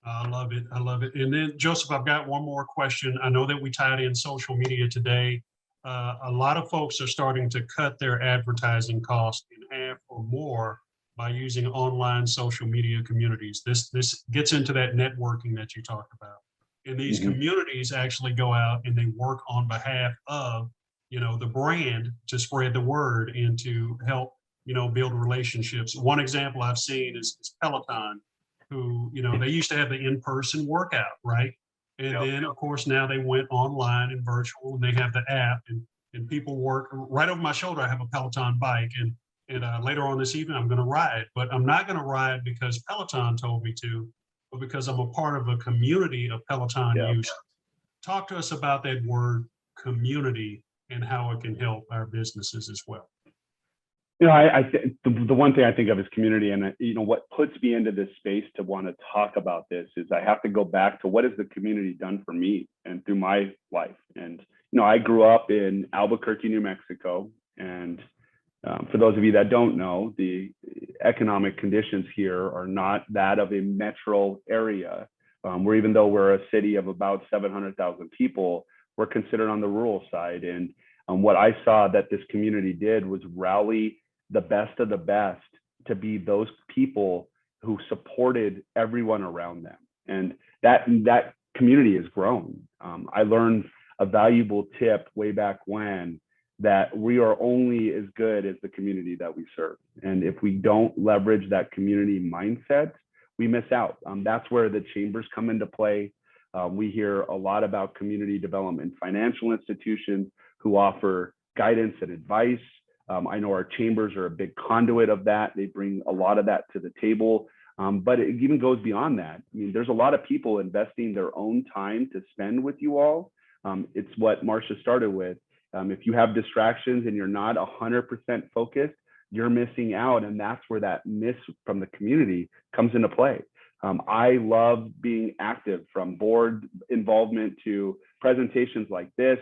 Speaker 1: I love it. I love it. And then, Joseph, I've got one more question. I know that we tied in social media today. A lot of folks are starting to cut their advertising costs in half or more by using online social media communities. This gets into that networking that you talked about. And these communities actually go out and they work on behalf of, the brand to spread the word and to help, build relationships. One example I've seen is Peloton, who, they used to have the in-person workout, right? And then, of course, now they went online and virtual, and they have the app, and people work right over my shoulder. I have a Peloton bike, and later on this evening, I'm going to ride. But I'm not going to ride because Peloton told me to, but because I'm a part of a community of Peloton users. Talk to us about that word community and how it can help our businesses as well.
Speaker 3: I think the one thing I think of is community, and what puts me into this space to want to talk about this is I have to go back to what has the community done for me and through my life. And I grew up in Albuquerque, New Mexico, and for those of you that don't know, the economic conditions here are not that of a metro area, where even though we're a city of about 700,000 people, we're considered on the rural side. And what I saw that this community did was rally the best of the best to be those people who supported everyone around them. And that community has grown. I learned a valuable tip way back when, that we are only as good as the community that we serve. And if we don't leverage that community mindset, we miss out. That's where the chambers come into play. We hear a lot about community development financial institutions who offer guidance and advice. I know our chambers are a big conduit of that. They bring a lot of that to the table, but it even goes beyond that. I mean, there's a lot of people investing their own time to spend with you all. It's what Marsha started with. If you have distractions and you're not 100% focused, you're missing out. And that's where that miss from the community comes into play. I love being active, from board involvement to presentations like this,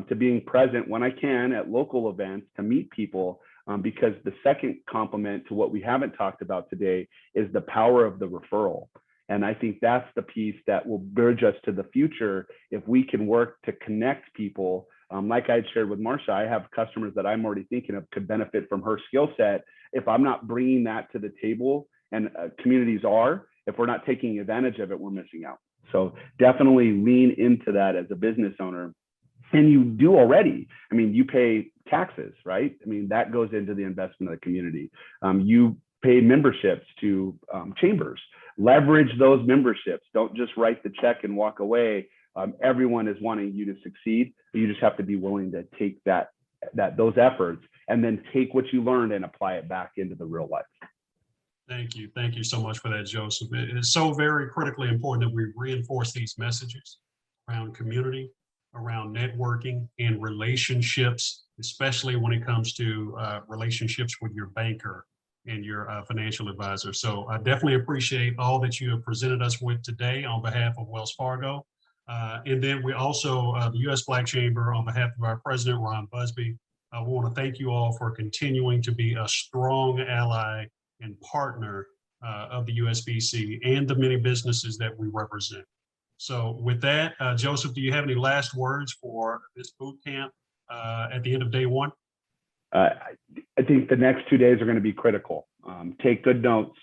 Speaker 3: to being present when I can at local events to meet people, because the second complement to what we haven't talked about today is the power of the referral. And I think that's the piece that will bridge us to the future if we can work to connect people. Like I had shared with Marsha, I have customers that I'm already thinking of could benefit from her skill set. If I'm not bringing that to the table, and communities are, if we're not taking advantage of it, we're missing out. So definitely lean into that as a business owner. And you do already. I mean, you pay taxes, right? I mean, that goes into the investment of the community. You pay memberships to chambers. Leverage those memberships. Don't just write the check and walk away. Everyone is wanting you to succeed. You just have to be willing to take those efforts and then take what you learned and apply it back into the real life.
Speaker 1: Thank you. Thank you so much for that, Joseph. It is so very critically important that we reinforce these messages around community, around networking and relationships, especially when it comes to relationships with your banker and your financial advisor. So I definitely appreciate all that you have presented us with today on behalf of Wells Fargo. And then we also, the U.S. Black Chamber, on behalf of our president, Ron Busby, we want to thank you all for continuing to be a strong ally and partner of the USBC and the many businesses that we represent. So with that, Joseph, do you have any last words for this boot camp at the end of day one?
Speaker 3: I think the next 2 days are going to be critical. Take good notes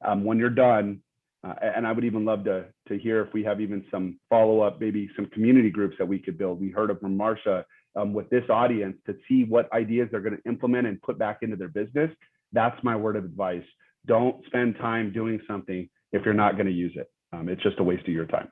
Speaker 3: when you're done. And I would even love to hear if we have even some follow-up, maybe some community groups that we could build. We heard it from Marsha with this audience to see what ideas they're going to implement and put back into their business. That's my word of advice. Don't spend time doing something if you're not going to use it. It's just a waste of your time.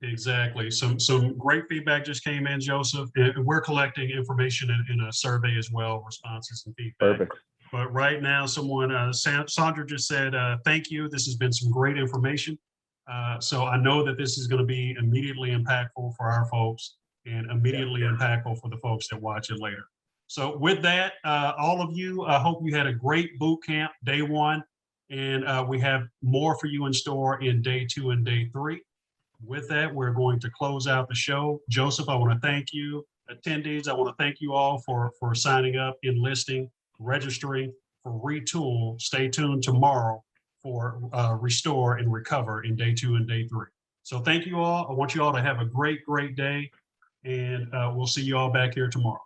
Speaker 1: Exactly. Some great feedback just came in, Joseph. We're collecting information in a survey as well, responses and feedback.
Speaker 3: Perfect.
Speaker 1: But right now, Sandra just said, thank you. This has been some great information. So I know that this is going to be immediately impactful for our folks and immediately impactful for the folks that watch it later. So with that, all of you, I hope you had a great boot camp day one, and we have more for you in store in day 2 and day 3. With that, we're going to close out the show. Joseph, I want to thank you. Attendees, I want to thank you all for signing up, enlisting, registering for Retool. Stay tuned tomorrow for Restore and Recover in day 2 and day 3. So thank you all. I want you all to have a great, great day, and we'll see you all back here tomorrow.